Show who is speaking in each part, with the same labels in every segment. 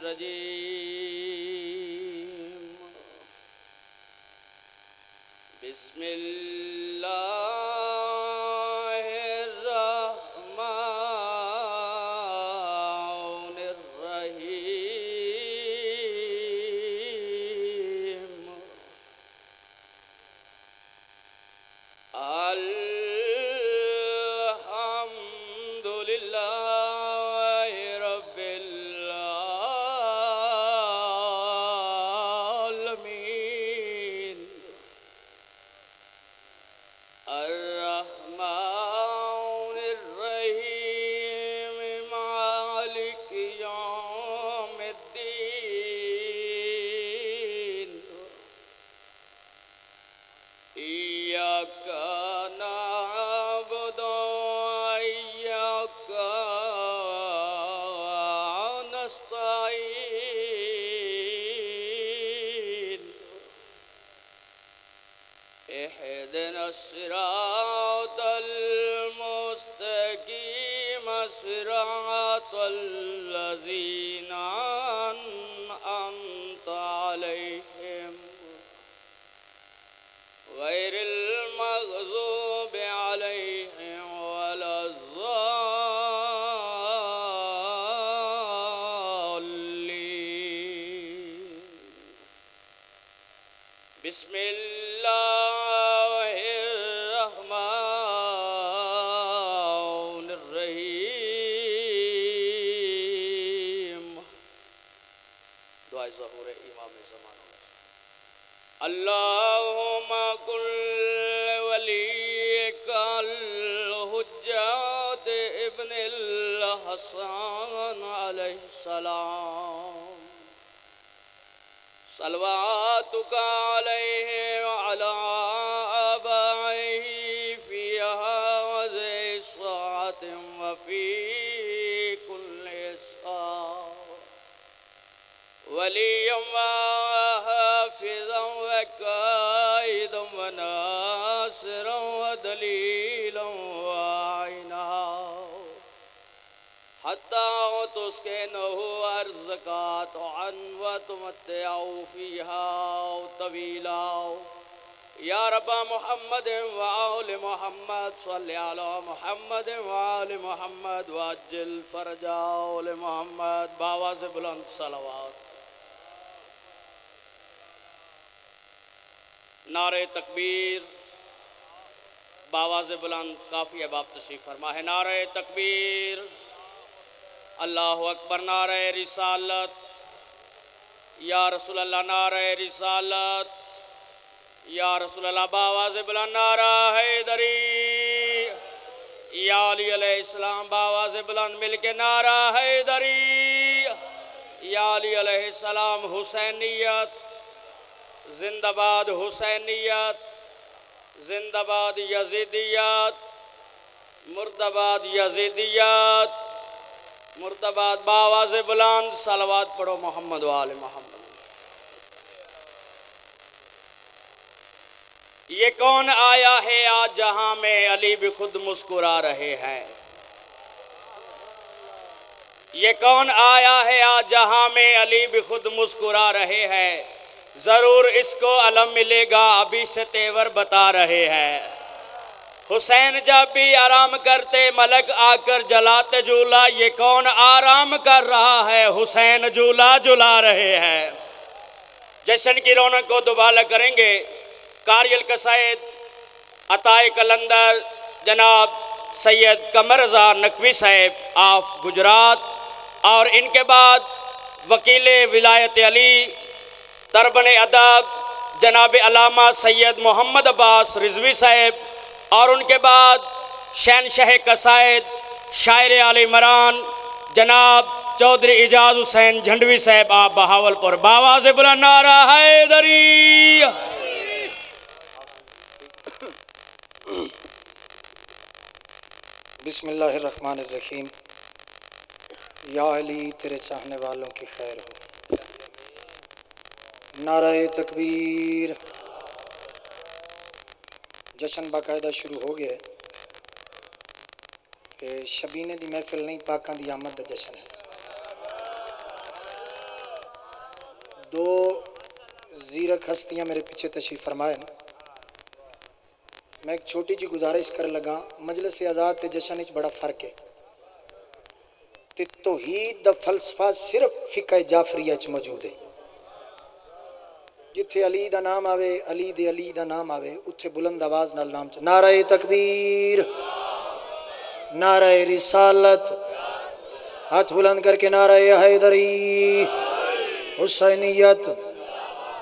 Speaker 1: रजीम। बिस्मिल्लाहिर्रहमानिर्रहीम। अल्हम्दुलिल्लाहि रब्बिल आलमीन। अर्रहमानिर्रहीम मालिकि यौमिद्दीन। इय्याका नअबुदु व इय्याका नस्तईन। इहदिनस सिरातल मुस्तकीम सिरातल लज़ीना अनअमता अलैहिम गैरिल मग़ज़ूबि अलैहिम वलज़्ज़ाल्लीन। बिस्मिल्लाहिर्रहमानिर्रहीम। दुआ ज़हूर इमाम ज़मान। अल्लाहुम्मा कुल्ल वलिय्यकल हुज्जत इब्निल हसन अलैहिस्सलाम। सलवातुका अलैहि व अला आबाइहि फी हाज़िहि स्साअति व फी कुल्लि स्साअ वलिय्यन व हाफ़िज़न व काइदन व नासिरन व दलीलन व आइना हत्ता तुस्किनहु अर्ज़क़ातअन व तुमत्तिअहु फ़ीहा तवीला। या रब्बा मुहम्मद व आले मुहम्मद सल्लि अला मुहम्मद व आले मुहम्मद व अज्जिल फ़रजा आले मुहम्मद। बावाज़ बुलंद सलावत। नारे तकबीर बावाज़ बुलंद काफ़ी अहबाब तशरीफ़ फरमा है। नारे तकबीर अल्लाहु अकबर। नारे रिसालत या रसूल अल्लाह। नारे रिसालत या रसूल अल्लाह। बावाज़ बुलंद नारा हैदरी या अली अलैहिस्सलाम। बावाज़ बुलंद मिलके नारा हैदरी या अली अलैहिस्सलाम। हुसैनियत जिंदाबाद, हुसैनियत जिंदाबाद, यजीदियत मुर्दाबाद, यजीदियत मुर्दाबाद। बावाज़ बुलंद सलवात पढ़ो मोहम्मद वाले मोहम्मद। ये कौन आया है आज जहां में अली भी खुद मुस्कुरा रहे हैं। ये कौन आया है आज जहां में अली भी खुद मुस्कुरा रहे हैं। ज़रूर इसको अलम मिलेगा अभी से तेवर बता रहे हैं। हुसैन जब भी आराम करते मलक आकर जलाते झूला। ये कौन आराम कर रहा है। हुसैन झूला झुला रहे हैं। जश्न की रौनक को दुबाला करेंगे कारियल कसायद अताए कलंदर जनाब सैयद कमर रज़ा नकवी साहब ऑफ गुजरात और इनके बाद वकील विलायत अली तरबन अदब जनाब अलामा सैयद मोहम्मद अब्बास रिजवी साहब और उनके बाद शहनशाह कसायद शायर आल इमरान जनाब चौधरी इजाज़ हुसैन झंडवी साहब आप बहावलपुर। बावाज़ बुलंद नारा हैदरी।
Speaker 2: बिस्मिल्लाहिर्रहमानिर्रहीम। या अली तेरे चाहने वालों की खैर हो। नाराए तकबीर। जश्न बाकायदा शुरू हो गया कि शबीने दी महफिल नहीं पाकां दी आमद दा जश्न है। जीरक हस्तियाँ मेरे पीछे तशरीफ़ फरमाए ना। मैं एक छोटी जी गुजारिश कर लगा, मजलिस आज़ाद ते जशन बड़ा फ़र्क है। ते तौहीद दा फलसफा सिर्फ फ़िक़्ह जाफरिया च मौजूद है। जिथे अली दा नाम आवे, अली दा नाम आवे, उत्थे बुलंद आवाज़ नाल नाम च नारे तकबीर, नारे रिसालत, हाथ बुलंद करके नारे हैदरी, हुसैनियत,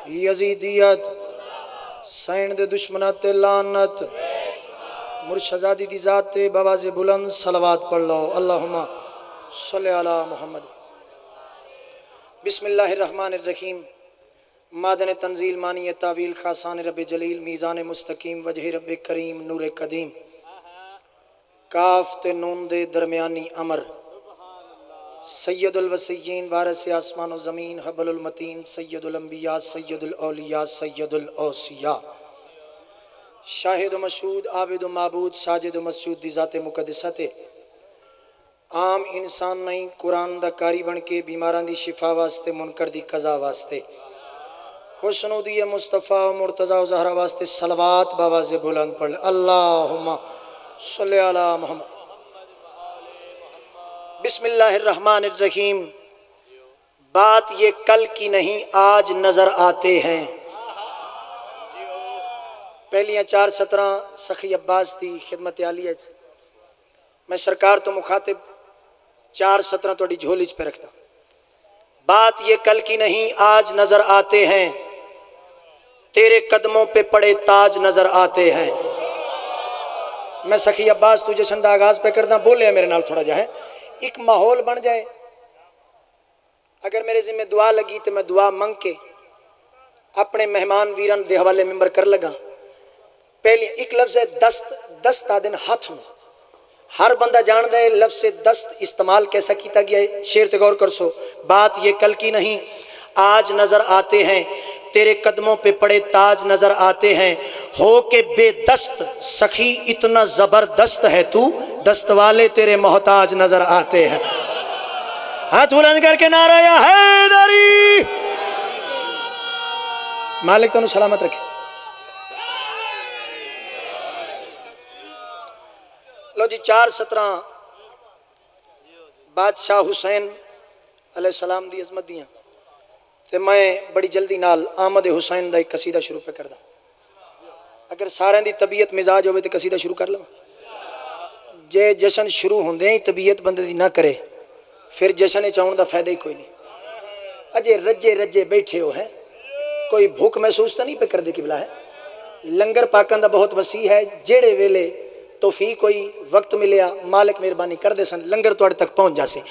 Speaker 2: यजीदियत, सैन दे दुश्मना ते लानत, मुर्शदादी दी ज़ात ते बवाज़े बुलंद सलवात पढ़ लो। अल्लाहुम्मा सल्ले अला मुहम्मद। बिस्मिल्लाहिर्रहमानिर्रहीम। मादन तंजील मानी तावील खासान रब जलील मीज़ान मुस्तकीम वजह रब करीम नूर कदीम। काफ ते नून दे दरमियानी अमर सैयदुल वसीयीन वारिस आसमान व ज़मीन हबलुल मतीन सैयदुल अंबिया सैयदुल औलिया सैयदुल औसिया शाहिद मशहूद आबिद माबूद साजिद मसजूद दी ज़ाते मुक़द्दसा ते आम इंसान नहीं कुरान दा कारी बन के बीमारां दी शिफा वास्ते मुनकर दी कज़ा वास्ते खुशनुदी मुस्तफ़ा मुर्तज़ा ज़हरा वास्ते सलवात बावाज़े बुलंद पढ़। अल्लाहुम्मा सल्ले अला मुहम्मद। बिस्मिल्लाहिर्रहमानिर्रहीम। बात ये कल की नहीं आज नज़र आते हैं। पहलियाँ 4 सतरां सखी अब्बास दी खिदमत आलिया मैं सरकार तो मुखातिब 4 सतरां थोड़ी झोली च पे रखता। बात ये कल की नहीं आज नज़र आते हैं, तेरे कदमों पे पड़े ताज नज़र आते हैं। मैं सखी अब्बास तुझे जश्न दा आगाज़ पे करदा, बोले मेरे नाल थोड़ा जा है एक माहौल बन जाए। अगर मेरे जिम्मे दुआ लगी तो मैं दुआ मंग के अपने मेहमान वीरन दे हवाले मिंबर कर लगा। पहले एक लफ्ज़ है दस्त, दस्त आ दिन हाथ में। हर बंदा जानता है लफ्ज़ से दस्त इस्तेमाल कैसा किया गया है। शेर ते गौर कर सो। बात ये कल की नहीं आज नज़र आते हैं, तेरे कदमों पे पड़े ताज नज़र आते हैं। हो के बेदस्त सखी इतना ज़बरदस्त है तू, दस्त वाले तेरे मोहताज नज़र आते हैं। हाथ बुलंद करके नारा या हैदरी। मालिक तनु सलामत रखे। लो जी 4 सतरां बादशाह हुसैन अलैहिस्सलाम दी अज़मत दियां ते मैं बड़ी जल्दी नाल आमद हुसैन दा एक कसीदा शुरू पे करदा। अगर सारे दी तबीयत मिजाज होवे तो कसीदा शुरू कर लवां। जे जशन शुरू होंदे ही तबीयत बंदे दी ना करे फिर जशन च आउण दा फायदा ही कोई नहीं। अजे रज्जे रज्जे बैठे हो हैं, कोई भूख महसूस तो नहीं पे करदे किबला है। लंगर पाकन दा बहुत वसी है। जेड़े वेले तौफीक कोई वक्त मिलिया मालिक मेहरबानी कर दे सन लंगर तुहाडे तक पहुँच जासे।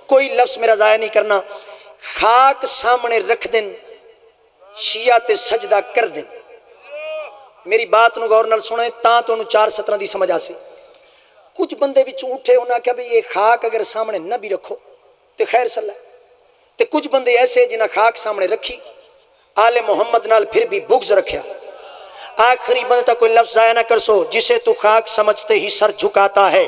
Speaker 2: कोई लफ्ज़ मेरा ज़ाया नहीं करना। खाक सामने रख देन शिया ते सजदा कर देन। मेरी बात नूं गौर नाल सुने तां तुहानूं 4 सतरां दी समझ आसे। कुछ बंदे विचों उठे उन्हें आख्या भी ये खाक अगर सामने न भी रखो तो खैर सला। ते कुछ बंदे ऐसे जिन्हें खाक सामने रखी आले मोहम्मद नाल फिर भी बुग़्ज़ रखा। आखिरी बंद तक कोई लफ्ज़ आया ना कर सो। जिसे तू खाक समझते ही सर झुकाता है,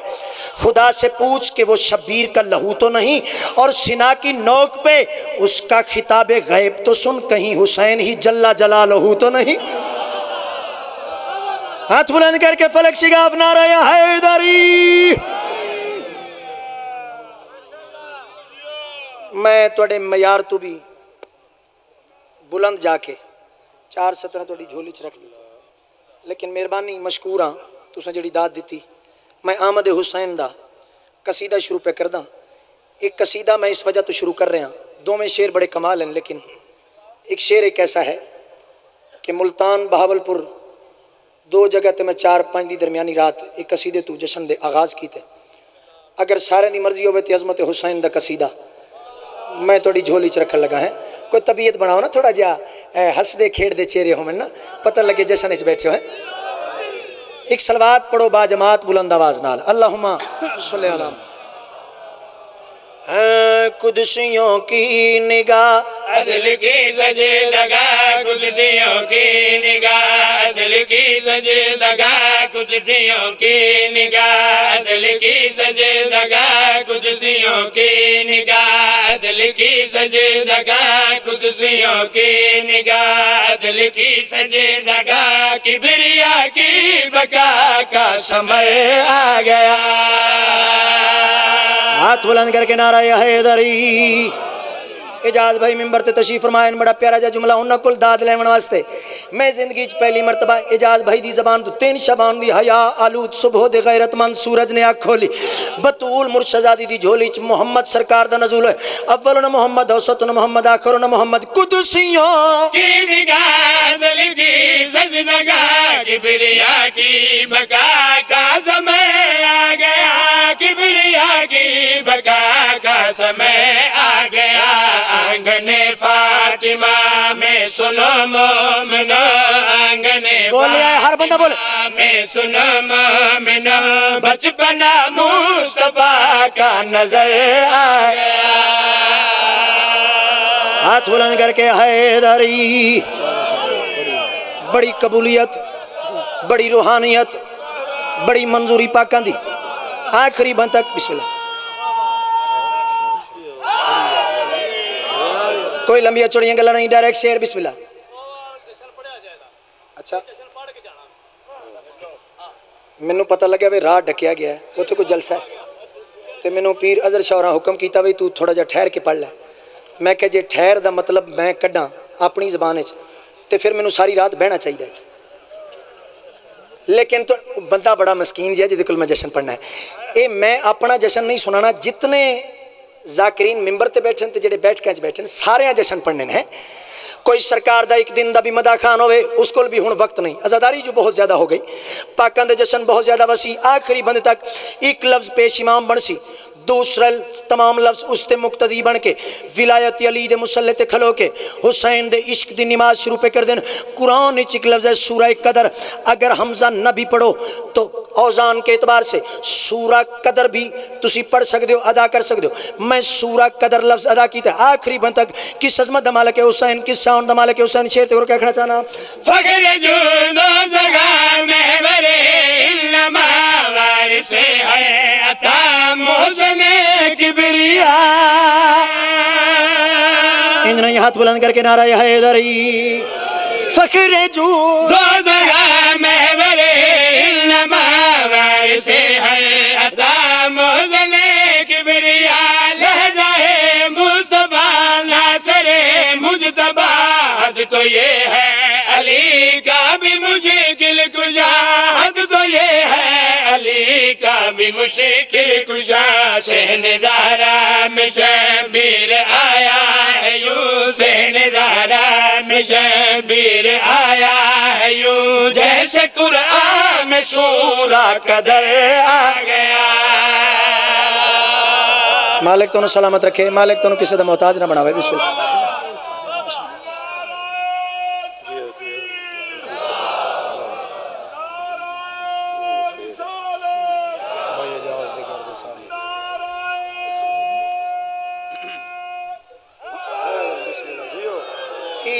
Speaker 2: खुदा से पूछ के वो शब्बीर का लहू तो नहीं, और सिना की नोक पे उसका खिताबे गैब तो सुन, कहीं हुसैन ही जल्ला जलालहू तो नहीं। हाथ बुलंद करके फलक शिगाफ नारा या हैदरी। मैं थोड़े मयार तो भी बुलंद जाके 4 सतरां थोड़ी झोली च रख दी, लेकिन मेहरबानी मशकूर हाँ तुसें जिहड़ी दाद दी। मैं आमद हुसैन दा कसीदा शुरू पे करदा। एक कसीदा मैं इस वजह तो शुरू कर रहा, दोवें शेर बड़े कमाल हैं, लेकिन एक शेर एक ऐसा है कि मुल्तान बहावलपुर 2 जगह ते मैं 4-5 दी दरमियानी रात एक कसीदे तू जशन दे आगाज़ कीते। अगर सारे दी मर्जी होवे तो अज़मत हुसैन दा कसीदा मैं थोड़ी झोली च रखन लगा है। कोई तबीयत बनाओ ना थोड़ा जा हसदे खेड़दे चेहरे हो ना, पता लगे जशन च बैठे हो। एक सलवात पढ़ो बाजमात बुलंद आवाज नाल। अल्लाहुम्मा सल्ले अला। कुदसियों की निगाह
Speaker 3: अदल की सजे दगा, कुदसियों की निगाह अदल की सजे दगा, कुदसियों की निगाह अदल की सजे दगा, कुदसियों की निगाह दिल की सजदगाह कुदसियों की निगाह, दिल की सजदगाह किबरिया की बका का समय आ गया।
Speaker 2: हाथ बुलंद करके नारा हैदरी। एजाज भाई मिंबर ते तशरीफ फरमाए, बड़ा प्यारा जा जुमला उन्हां कोल दाद लेवन वास्ते। मैं जिंदगी च पहली मरतबा एजाज भाई दी जबान तो 3 शबान दी हया आलूद सुबह दे गैरतमंद सूरज ने आँख खोली। बतूल मुर्शदादी दी झोली च मोहम्मद सरकार दा नज़ूल है। अव्वल न मोहम्मद औसत न मोहम्मद आखिर न मोहम्मद कुदसियों
Speaker 3: की निगाह, दिल की सजदगाह किबरिया की बका का समय आ गया, किबरिया की बका का समय आ गया। आंगने फातिमा में सुनो मोमिनो, आंगने
Speaker 2: बोले हर बंदा बोले
Speaker 3: में सुनो मोमिनो, बचपना मुस्तफा का नजर आ गया।
Speaker 2: हाथ बुलंद करके हैदरी। बड़ी कबूलियत, बड़ी रूहानियत, बड़ी मंजूरी पाकां दी। आखिरी बंद तक बिस्मिल्लाह। कोई लंबिया चौड़ियां गल्लां नहीं, डायरेक्ट शेर बिस्मिल्लाह। अच्छा मैनू पता लगे भी राह डकिया गया उत्थे कोई जलसा है, तो मैनू पीर अजहर शाह होरां हुक्म किया भी तू थोड़ा जिहा ठहर के पढ़ लै। मैं कहा जे ठहर दा मतलब मैं कड्डां अपनी जबान च तो फिर मैनू सारी रात बहना चाहिए। लेकिन तो बंदा बड़ा मस्कीन जिहा जिहदे कोल मैं जश्न पढ़ना है। ये मैं अपना जश्न नहीं सुनाना, जितने जाकिरीन मिंबर ते बैठे तो जेडे बैठकें बैठे सारे जश्न पढ़ने हैं। कोई सरकार दा एक दिन दा भी मदा खान होवे उसको भी हुण वक्त नहीं, अजादारी जो बहुत ज़्यादा हो गई, पाकां दे जश्न बहुत ज़्यादा वसी। आखिरी बंद तक एक लफ्ज़ पेश इमाम बन सी, दूसरा तमाम लफ्ज़ उसते मुक्तदी बन के विलायत अली दे मुसल्ले ते खलो के हुसैन दे इश्क दी नमाज शुरू पे कर देन। कुरान विच एक लफ्ज़ है सूरह कदर, अगर हमजा न भी पढ़ो तो औजान के एतबार से सूरह कदर भी तुसी पढ़ सकते हो, अदा कर सकते हो। मैं सूरह कदर लफ्ज़ अदा किया आखिरी बंद तक। किस अजमत दा मालिक है हुसैन, किस शान दा मालिक है हुसैन। शेर ते और क्या कहना चाहना
Speaker 3: फख्र जूदो जगह महबरे इल्लमा वारिस है अता मोहसिन किबरिया।
Speaker 2: इंज नहीं हाथ बुलंद करके नारा हैदरी। फख्र जूदो
Speaker 3: जगह महबरे इल्लमा वारिस है अता मोहसिन किबरिया। लहजा है मुस्तफा नासरे मुजतबा, हद तो ये है अली का भी मुश्किल कुशा, हद तो ये है अली का भी मुश्किल कुशा। शहनज़ारा में शबीर आया है यूं, शहनज़ारा में शबीर आया है यूं, जैसे कुरान में सूरा कदर आ गया।
Speaker 2: मालिक तो सलामत रखे, मालिक तो किसी का मोहताज ना बनावे। बिस्मिल्लाह।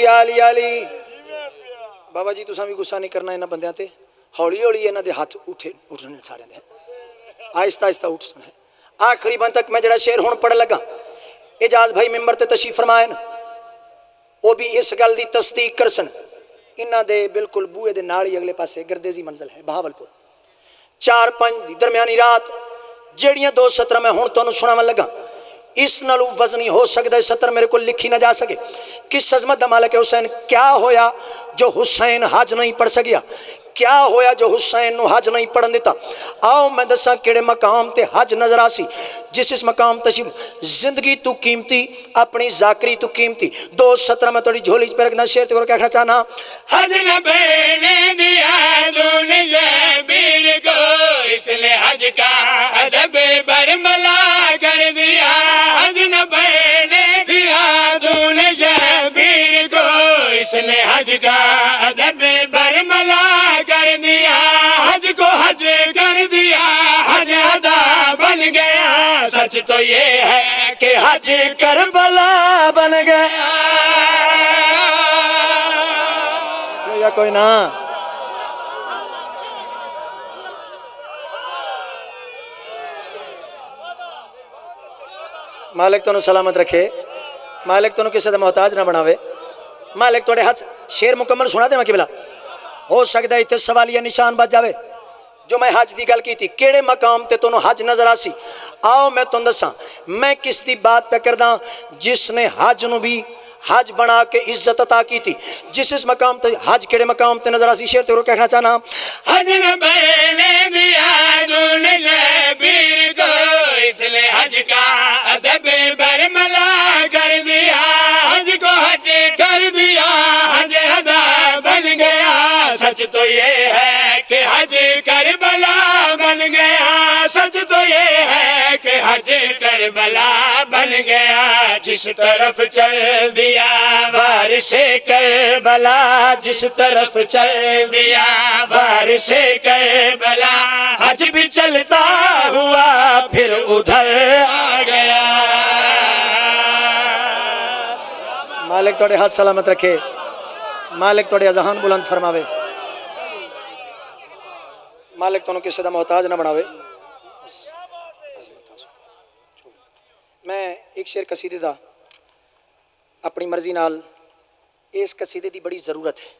Speaker 2: आली आली बाबा जी तुसा भी गुस्सा नहीं करना इन्होंने बंदियां ते। हौली हौली इन्हों के हाथ उठे उठने सारे दे, आहिस्ता आहिस्ता उठ सुने। आखिरी बंद तक मैं जरा शेर हुण पढ़ लगा। एजाज भाई मिंबर ते तशरीफ फरमाए न, वो भी इस गल की तस्दीक कर सन। इन्हों दे बिल्कुल बूहे दे नाल ही अगले पासे गिरदेजी मंजिल है बहावलपुर। 4-5 दी दरम्यानी रात जड़ियाँ 2 सत्र मैं हुण तुहानूं सुणावन लगा, इस नालों वजनी हो सकता है सत्र मेरे को लिखी ना जा सके। किस अजमत दा मालिक है हुसैन। क्या होया जो हुसैन हज नहीं पढ़ सकिया, क्या होया जो हुसैन नूं हज नहीं पढ़न दिता। आओ मैं दसा किहड़े मकाम ते हज नजर आसी। जिस इस मकाम तशीम जिंदगी तू कीमती, अपनी जाकरी तू कीमती। 2 सत्र मैं थोड़ी झोली च रखना। शेर ते और क्या कहना चाहना।
Speaker 3: हज न बेने दिया तूने शबीर को, इसने हज का अदब बरमला कर दिया। हज न बेने दिया तूने शबीर को, इसने हज का अदब बरमला कर दिया। हज को हज कर दिया, हज अदा बन गया। सच तो ये है कि हज करबला बन गया।
Speaker 2: या कोई ना मालिक तुहानू सलामत रखे, मालिक तुहानू किसी का मोहताज ना बनावे। मालिक तुहाडे हथ शेर मुकम्मल सुना देवां किबला, हो सकता है इत्थे सवालिया निशान बच जावे। जो मैं हज की गल की थी, केड़े मकाम ते तुहानू हज नजर आसी? आओ मैं तुहानू दसां, मैं किस दी बात पे करदा जिसने हज नू भी हज बना के इज्जत अता की थी। जिस इस मकाम ते हज केड़े मकाम ते नजर आसी? शेर तेरे कहना चाहना,
Speaker 3: हज न बैले दिया दूने शबीर को, इसलिए हज का अदब बरमला कर दिया। हज को हज कर दिया, हज अदा बन गया। सच तो ये है कि हज करबला बन गया। सच तो ये है कि हज करबला बन गया। जिस तरफ चल दिया बारिशे करबला, जिस तरफ चल दिया बारिशे करबला, हज भी चलता हुआ फिर उधर आ गया।
Speaker 2: मालिक थोड़े हाथ सलामत रखे, मालिक थोड़े अजहान बुलंद फरमावे, मालिक तुहानू किसी का मोहताज ना बनावे। मैं एक शेर कसीदे दा अपनी मर्जी नाल, इस कसीदे की बड़ी ज़रूरत है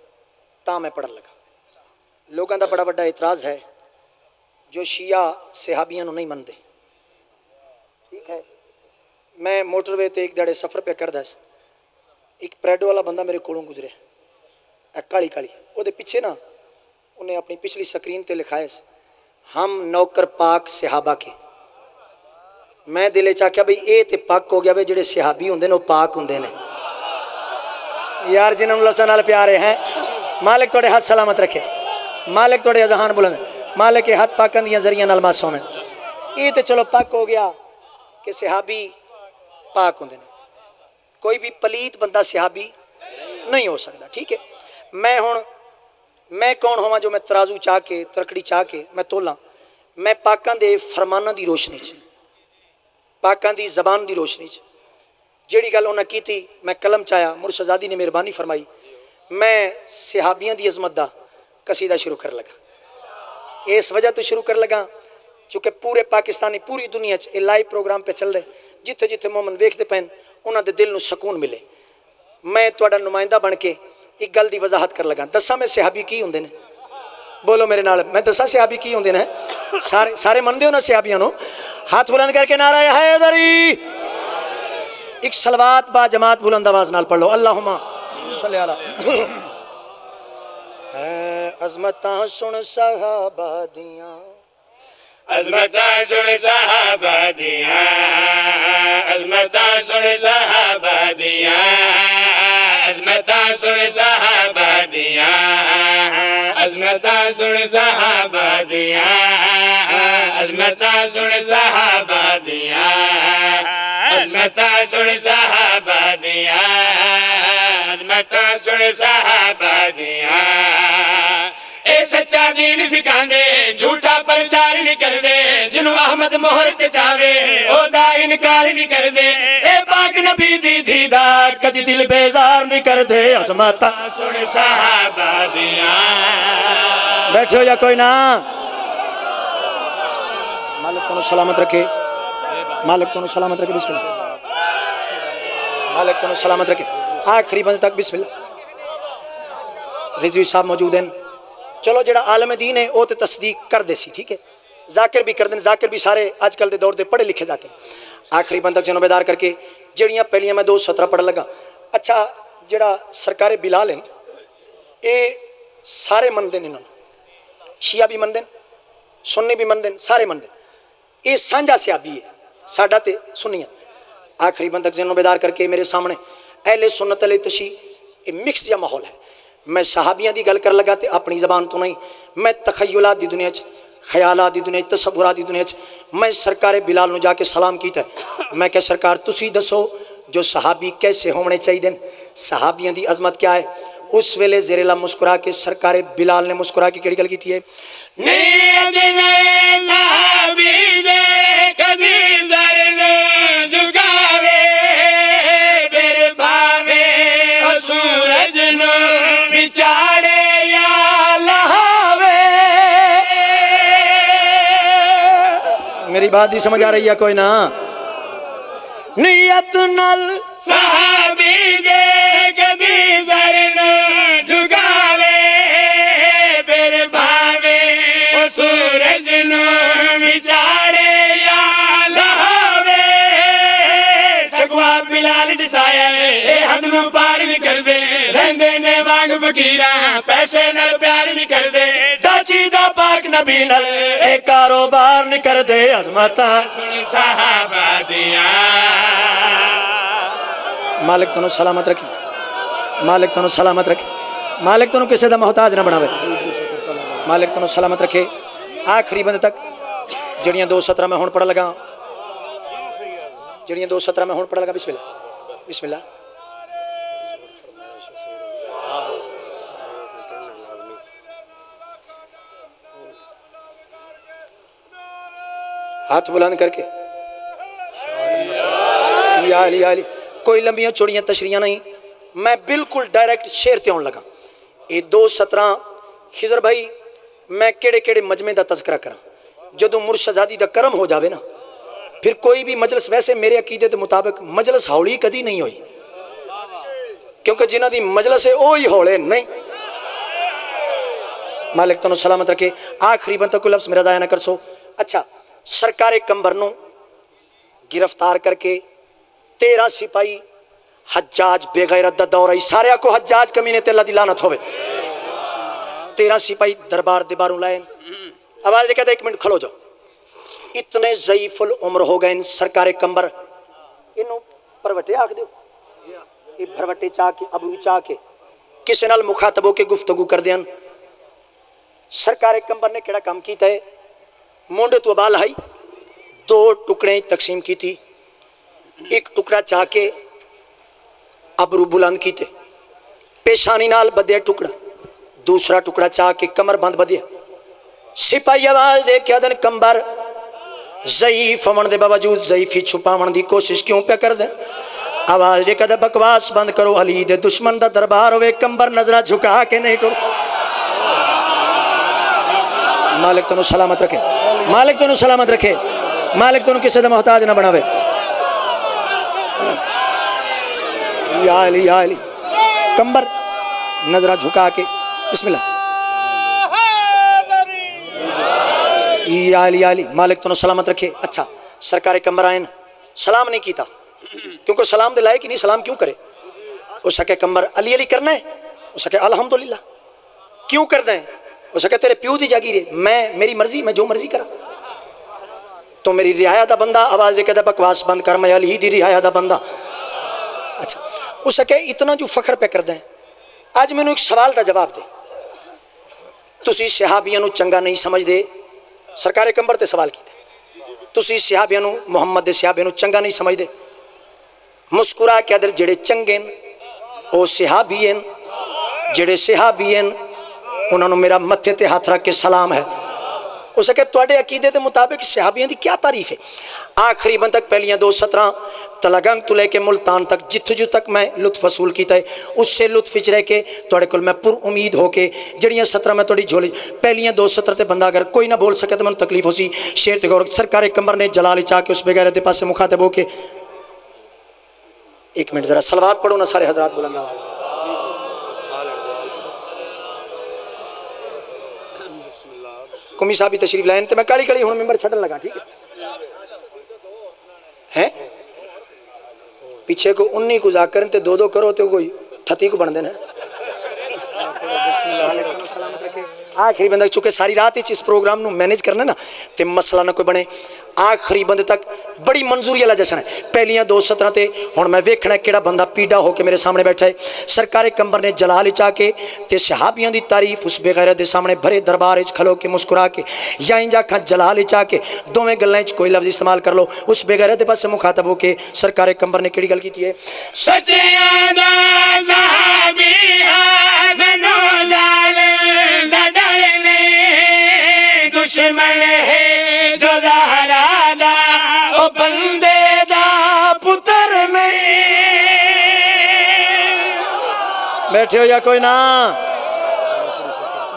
Speaker 2: तां मैं पढ़न लगा। लोगों का बड़ा बड़ा इतराज़ है जो शिया सहाबियां नहीं मनते। ठीक है, मैं मोटरवे ते एक दड़े सफ़र पे करदा, एक प्रेडो वाला बंदा मेरे कोलों गुजरे, काली काली वो पिछे ना उन्हें अपनी पिछली स्क्रीन ते लिखाया, हम नौकर पाक सहाबा के। मैं दिले च आख्या बई ये तो पक हो गया, बई जेडे सहाबी होंदे ने पाक होंदे ने यार, जिन्होंने लफ्ज़ां नाल प्यारे हैं। मालिक थोड़े हाथ सलामत रखे, मालिक थोड़े अजहान बुलंद, मालिक के हाथ पाकन दियां जरिया नाल मासूम है। ये तो चलो पक हो गया कि सहाबी पाक होंदे ने, कोई भी पलीत बंदा सहाबी नहीं हो सकता। ठीक है, मैं कौन होवां जो मैं तराजू चाह के तरकड़ी चाह के मैं तोला? मैं पाकां दे फरमानां दी रोशनी च, पाकां दी जबान दी रोशनी च जिहड़ी गल उन्हें की थी मैं कलम चाया, मुर्शदादी ने मेहरबानी फरमाई, मैं सहाबियां दी अजमत दा कसीदा शुरू कर लगा। इस वजह तो शुरू कर लगा क्योंकि पूरे पाकिस्तानी पूरी दुनिया च लाइव प्रोग्राम पे चल रहे, जिथे जिथे मोमन वेखते पैन उन्होंने दिल नूं सकून मिले। मैं तुहाडा नुमाइंदा बन के एक गल की वजाहत कर लगा। दसा मैं सहाबी की होंदे ने? बोलो मेरे नाल, मैं दसा सहाबी की होंदे ने? सारे सारे मनदे हो ना सहाबियां नूं? हाथ बुलंद करके नारा है हैदरी। एक सलवात बा जमात बुलंद आवाज नाल पढ़ लो, अल्लाहुम्मा सल्ली अला। अज़मतां सुन सहाबा दियां,
Speaker 3: अज़मतां सुन सहाबा दियां, अज़मतां सुन सहाबा दियां, अज़मतां सुन सहाबा दियां, अज़मतां सुन सहाबा दियां, अज़मतां सुन सहाबा दियां, अज़मतां सुन सहाबा दियां, अज़मतां सुन सहाबा दियां। ए सच्चा दीन सिखांदे, झूठा प्रचार नहीं करदे, जिन्हों अहमद मोहर ते जावे ओदा इनकार नहीं करदे। ए पाक नबी दी दीदा कदी दिल बेजार नहीं करदे। अज़मतां सुन सहाबा दियां।
Speaker 2: बैठे हो या कोई ना? मालिक को सलामत रखे, मालिक को सलामत रखे, बिस्मिल्लाह, मालिक को सलामत रखे। आखिरी बंद तक बिस्मिल्लाह। रिजवी साहब मौजूद हैं। चलो जेड़ा आलम दीन है वो तो तस्दीक कर दे सी, ठीक है, जाकिर भी कर दें, जाकिर भी सारे अजकल के दौर के पढ़े लिखे जाकिर। आखिरी बंद तक जनोबेदार करके जड़ियाँ पहलियाँ मैं 2 सतरा पढ़ लगा। अच्छा, जेड़ा सरकारे बिलाल हैं ये सारे मनते हैं, इन्होंने शिया भी मनते, सुन्नी भी मनते, सारे मनते, ये साझा सहाबी है साडा ते सुन्नियां। आखिरी बंद तक जनोबेदार करके मेरे सामने अहले सुन्नत अहले तशी ये मिक्स जहा माहौल है। मैं सहाबियां की गल कर लगा तो अपनी जबान तो नहीं, मैं तखयलात की दुनिया ख्यालात की दुनिया तसव्वुरात की दुनिया मैं सरकार बिलाल नूं जाके सलाम किया। मैं क्या सरकार तुसी दसो जो सहाबी कैसे होने चाहिए, सहाबियां की अजमत क्या है? उस वेले ज़ेरेला मुस्कुरा के सरकार बिलाल ने मुस्कुरा के केड़ी गल की है? मेरी बात ही समझ आ रही है कोई ना? नीयत नल
Speaker 3: सहाबी जे कदी सर न झुकावे फिर भावे ओ सूरज न विचारे या लहावे सगवा बिलाल दिसाया ए हद नू पार नहीं करदे रहंदे ने वांग फकीरा पैसे नाल प्यार नहीं करदे दाची दा पाक नबी नाल ए कारोबार नहीं करदे अजमता सुन सहाबा दिया
Speaker 2: मालिक तनु सलामत रखे मालिक तनु सलामत रखे मालिक तनु किसी का मोहताज ना बनावे मालिक तनु सलामत रखे आखिरी बंद तक जड़ियाँ 2:17 में हुण पढ़ लगा जड़ियाँ 2:17 में हुण पढ़ लगा बिस्मिल्लाह बिस्मिल्लाह हाथ बुलंद करके या अली या अली कोई लंबियां चौड़ियां तशरीयां नहीं मैं बिल्कुल डायरेक्ट शेर ते आउण लगा ये 2:17 खिजर भाई मैं केड़े केड़े मजमे का तस्करा करा जदों मुर्शदादी का करम हो जाए ना फिर कोई भी मजलिस वैसे मेरे अकीदे के मुताबिक मजलिस हौली कदी नहीं हुई क्योंकि जिन्हां दी मजलिस है वही हौले नहीं मालिक तुहानू सलामत रखे आखिरी बंद तक कोई लफ्ज़ मेरा जाया ना कर सो अच्छा सरकारे कंबर नू गिरफ्तार करके 13 सिपाही हज्जाज बेगैरत दा दौरा सारे को हज्जाज कमीने ते अल्लाह दी लानत होवे 13 सिपाही दरबार दे बारू लाए आवाज कहते 1 मिनट खलो जाओ इतने ज़ईफुल उम्र हो गए सरकारे कंबर इनू भरवटे आख दो ये भरवटे चाह के अबरू चाह के किसी नाल मुखातब होके गुफ्तगू कर देन सरकारे कंबर ने केड़ा काम कीता है मुंड तो बाल हाई 2 टुकड़े तकसीम की थी एक टुकड़ा चाह के अबरू बुलंद कीते पेशानी नाल बदे टुकड़ा दूसरा टुकड़ा चाह के कमर बंद बदे सिपाही आवाज दे के आदन कंबर ज़ईफ होने के बावजूद ज़ईफी छुपावन की कोशिश क्यों पे कर दे आवाज दे कदे बकवास बंद करो अली दे दुश्मन का दरबार होवे कंबर नजरा झुका के नहीं टुर मालिक तुहानू सलामत रखे मालिक तुहानू सलामत रखे मालिक तुहानू किसी का मोहताज ना बनावे या अली कंबर नजरा झुका के बिस्मिल्लाह या अली मालिक तुहानू सलामत रखे अच्छा सरकारे कंबर आए सलाम नहीं कीता क्योंकि सलाम दे लायक ही नहीं सलाम क्यों करे हो सके कंबर अली अली करना है हो सके अल्हम्दुलिल्लाह क्यों करना है हो सके तेरे प्यू दी जागीर है मैं मेरी मर्जी मैं जो मर्जी करा तो मेरी रिहाया दा बंदा आवाज कहता बकवास बंद कर मैं अली दी रिहाया दा बंदा अच्छा हो सके इतना जो फखर पे करते हैं आज मैनू एक सवाल का जवाब दे तुसी सहाबियां नू चंगा नहीं समझते सरकारे कंबर ते सवाल कीते तुसी सहाबियां नू मुहम्मद दे सहाबियां नू चंगा नहीं समझते मुस्कुरा के अदर जेड़े चंगे वो सहाबी हैं जेड़े सहाबी हैं उन्होंने मेरा मत्थे ते हाथ रख के सलाम है हो सके तुहाडे अकीदे के मुताबिक सहाबियां की क्या तारीफ है आखिरी बंद तक पहलियां 2:17 तलगंग तो लेके मुल्तान तक जिथों जो तक मैं लुत्फ वसूल किया है उससे लुत्फ विच रह के तुहाडे कोल मैं पुर उम्मीद होके जड़ियाँ 17 मैं थोड़ी झोली पहलियां 2:17 ते बंदा अगर कोई ना बोल सके तो मैं तकलीफ हो सी शेर ते गौर सरकारे कंबर ने जलाल चाह के उस बेगैरत के पास मुखातब होके 1 मिनट जरा सलवात पढ़ो ना सारे हजरात बुलंद आवाज़ कुमी साहब भी तशरीफ लाइन तो मैं काली काली हूँ मेंबर छड़न लगा ठीक है पीछे को 19 को जाकर 2-2 करो तो कोई 38 को बन देना आखिरी बंद चुके सारी रात इस प्रोग्राम नू मैनेज करना ना तो मसला ना कोई बने आखिरी बंद तक बड़ी मंजूरी वाला जश्न है पहलियां 2:17 ते हुण मैं वेखना केड़ा बंदा पीड़ा होके मेरे सामने बैठा है सरकारे कंबर ने जलाल चा के ते सहाबियां दी तारीफ उस बेगैरत दे सामने भरे दरबार च खलो के मुस्कुरा के या इंज आखा जलाल चा के दोवें गल्लां च कोई लफ्ज़ इस्तेमाल कर लो उस बेगैरत दे पासे मुखातब होके सरकारे कंबर ने केड़ी गल कीती है
Speaker 3: सच्चियां दा सहाबी है मैनू जालिम दा डर नहीं दुश्मन है जो ज़हरा दा ओ बंदे दा पुत्र नहीं
Speaker 2: बैठे हो या कोई ना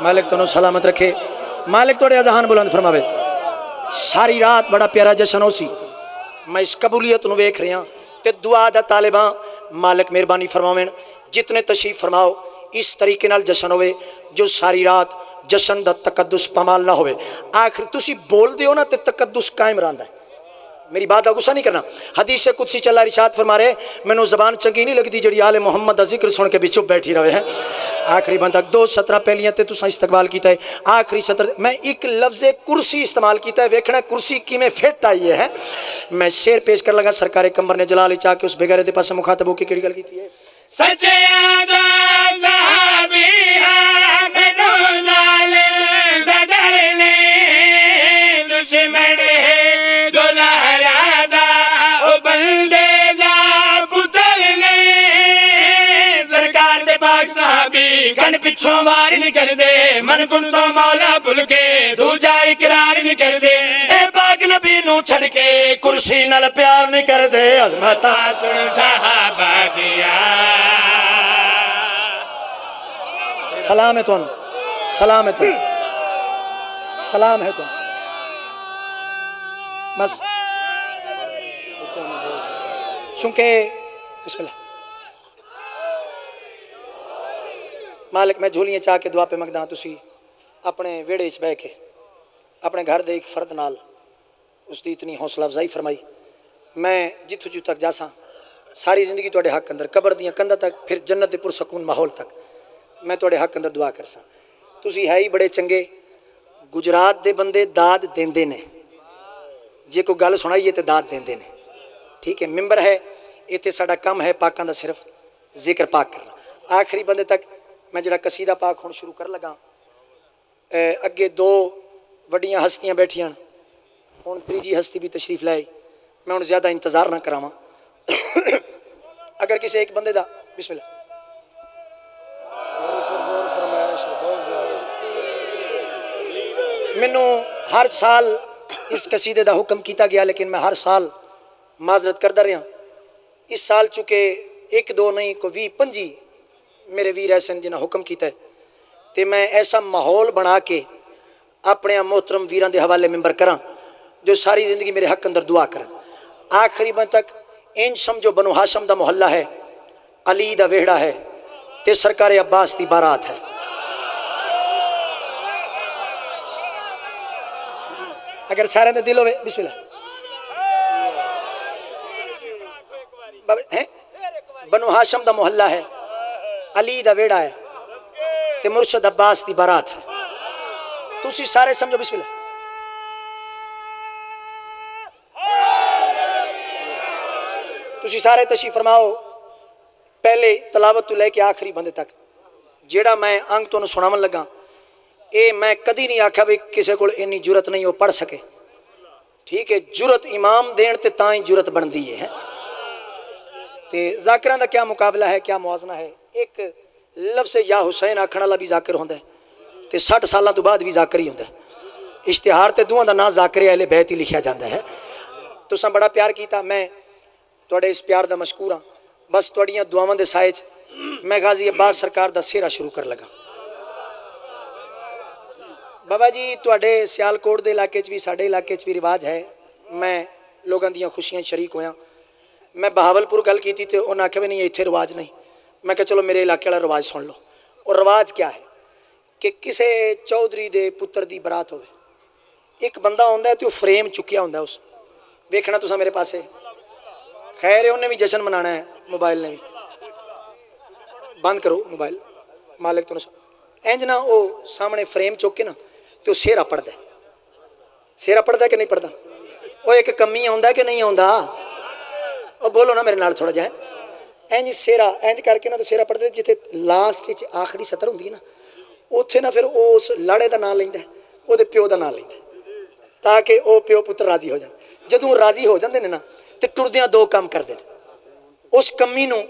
Speaker 2: मालिक तुहानू सलामत रखे मालिक थोड़े अज़हान बुलंद फरमावे सारी रात बड़ा प्यारा जश्न हो सी मैं इस कबूलियत नू वेख रहा ते दुआ दा तालिब हां। मालिक मेहरबानी फरमावें, जितने तशरीफ फरमाओ इस तरीके नाल जश्न होवे जो सारी रात जश्न दा तकद्दुस पमाल ना होवे। आखिर तुसी बोल दियो ना ते तकद्दुस कायम रहंदा है। मेरी बात का गुस्सा नहीं करना। हदीस से कुछ चला, इरशाद फरमा रहे, मैनू जबान चंगी नहीं लगती जी आले मुहम्मद का जिक्र सुन के भी चुप बैठी रहे हैं। आखिरी बंदा 2 सतरा पहलियां ते तुसा इस्तेमाल किया है, आखिरी सत्र मैं एक लफ्ज़ कुर्सी इस्तेमाल किया है, वेखना कुर्सी किमें फिट आई है। मैं शेर पेश कर लगा, सरकार कमर ने जलाल चाह के उस बेगैरे के पास मुखातब होकर केड़ी गल की है।
Speaker 3: पिछों वार नहीं कर दे, मन कुल तो मौला भुल के दूजा इकरार नहीं कर दे। ए पाक नबी नू छड़ के कुर्सी नाल प्यार नहीं कर दे। अज़मता सुन सहाबा दिया।
Speaker 2: सलाम है तुहानू, सलाम है तुहानू, सलाम है तुहानू। बस चूंकि बिस्मिल्लाह मालिक मैं झोलियां चाह के दुआ पे मंगदा, तुसी अपने वेड़े च बह के अपने घर दे एक फर्द नाल उसकी इतनी हौसला अफजाई फरमाई। मैं जिथों जिथों तक जासा सारी जिंदगी तुहाडे हक अंदर कबर दियां कंधां तक फिर जन्नत दे पुरसकून माहौल तक मैं तुहाडे हक अंदर दुआ करसा। तुसी है ही बड़े चंगे। गुजरात दे बंदे दाद देंदे ने, जे कोई गल सुनाइए तो दाद देंदे ने। ठीक है, मिंबर है इत्थे साडा काम है पाकां दा सिर्फ जिक्र पाक करना। आखिरी बंदे तक मैं जरा कसीदा पाक हुण शुरू कर लगा। अगे 2 वड्डियां हस्तियां बैठियां, हुण तीजी हस्ती भी तशरीफ लाई। मैं हुण ज़्यादा इंतज़ार ना करावां। अगर किसी एक बंदे दा बिस्मिल्लाह मैनू हर साल इस कसीदे का हुक्म किया गया, लेकिन मैं हर साल माजरत करता रहा। इस साल चूँकि 1 2 नहीं को 20 25 मेरे वीर ऐसे जिन्हें हुक्म किया है, तो मैं ऐसा माहौल बना के अपने मोहतरम वीरां के हवाले मेंबर करा जो सारी जिंदगी मेरे हक अंदर दुआ कर। आखिरी बन तक इंज समझो बनु हाशम का मोहल्ला है, अली का वेहड़ा है, तो सरकार अब्बास की बारात है। अगर सारे दे दिल होवे बिस्मिल्लाह है, बनु हाशम का मोहल्ला है, अली का वेड़ा है, ते मुर्शद अब्बास की बारात है। तुसी सारे समझो बिस्मिल्लाह। तुसी सारे तशरीफ फरमाओ। पहले तलावत तो लैके आखिरी बंदे तक जेड़ा मैं अंग तुहानू सुनावन लगा, ये मैं कदी नहीं आख्या भी किसी को इन्नी जुरत नहीं हो पढ़ सके। ठीक है, जुरत इमाम देन ते तां ही जुरत बनती है। तो जाकिरां दा क्या मुकाबला है, क्या मुआजना है। एक लफ्ज़ या हुसैन आखण वाला भी जाकिर होंदा है, तो 60 साल तो बाद भी जाकिर ही होंदा है। इश्तिहार ते दोवां दा नाम जाकिर अहले बैत ही लिखा जाता है। तुसां बड़ा प्यार किया, मैं तुहाडे इस प्यार दा मशकूर हाँ। बस तुहाड़ियां दुआवां दे साए च मैं गाजी अब्बास सरकार दा सेहरा शुरू कर लगा। बाबा जी तुहाडे सियालकोट के इलाके भी साडे इलाके भी रिवाज है, मैं लोगों दी खुशियां शरीक होया। मैं बहावलपुर गल की तो उन्हें आख्या भी नहीं इत्थे रिवाज नहीं। मैं कहा चलो मेरे इलाके वाला रिवाज सुन लो। और रिवाज क्या है कि किसी चौधरी दे पुत्र की बरात हो, एक बंदा आंदा है तो फ्रेम चुकिया होंदा उस वेखना तुसा मेरे पासे। खैर है उन्हें भी जश्न मनाना है, मोबाइल ने भी बंद करो मोबाइल मालिक तो इंज ना वो सामने फ्रेम चुक के ना तो सेहरा पढ़ता है। सेहरा पढ़ता कि नहीं पढ़ता? वो एक कमी आंदा कि नहीं आंदा? और बोलो ना मेरे नाल थोड़ा जा। इंज सेहरा इंज करके ना तो सेहरा पढ़ते जिथे लास्ट आखिरी सतर होंगी ना उत्थे ना फिर उस लाड़े का नाम लेंदा, वो प्यो का नाम लेंदा ताकि वो प्यो पुत्र राजी हो जाए। जदों राजी हो जाते हैं ना तो टुरदियां 2 काम करते हैं। उस कमी नूं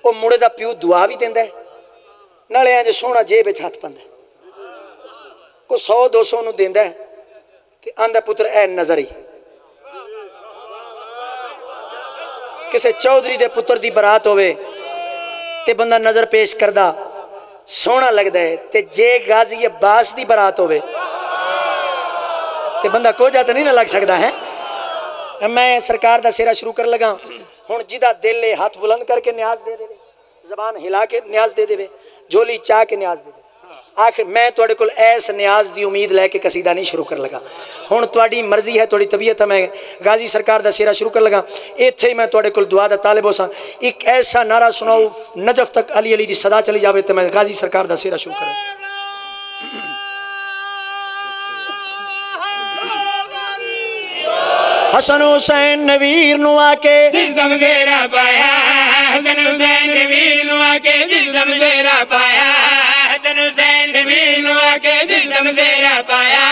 Speaker 2: वो मुड़े का प्यो दुआ भी देंदा है, नाले इंज सोहना जेब विच हथ पांदा, को 100 200 नूं देंदा है ते आंदा पुत्र ऐ नज़र ही। किसी चौधरी दे पुत्र की बरात होवे ते बंदा नज़र पेश करदा सोहना लगता है, ते जे गाजी अब्बास की बरात होवे ते बंदा कोझा तो नहीं ना लग सकता है। मैं सरकार का सेहरा शुरू कर लगा। हुण जिदा दिल है हाथ बुलंद करके न्याज दे दे, जबान हिला के न्याज दे दे, झोली चाह के न्याज दे दे। आखिर मैं तुहाडे कोल ऐस न्याज की उम्मीद लैके कसीदा नहीं शुरू कर लगा। हुण तुहाडी मर्जी है, तुहाडी तबीयत है, मैं गाजी सरकार दा सेरा शुरू कर लगा। इत्थे ही मैं तुहाडे कोल दुआ दा तालिब होसां, एक ऐसा नारा सुनाओ नजफ तक अली अली दी सदा चली जावे तो मैं गाजी सरकार दा सेरा शुरू करूं। हसन हुसैन नवीर नु आके
Speaker 3: जिल्दम सेरा पाया, हसन हुसैन नवीर नु आके जिल्दम सेरा पाया, हसन हुसैन नवीर नु आके जिल्दम सेरा पाया,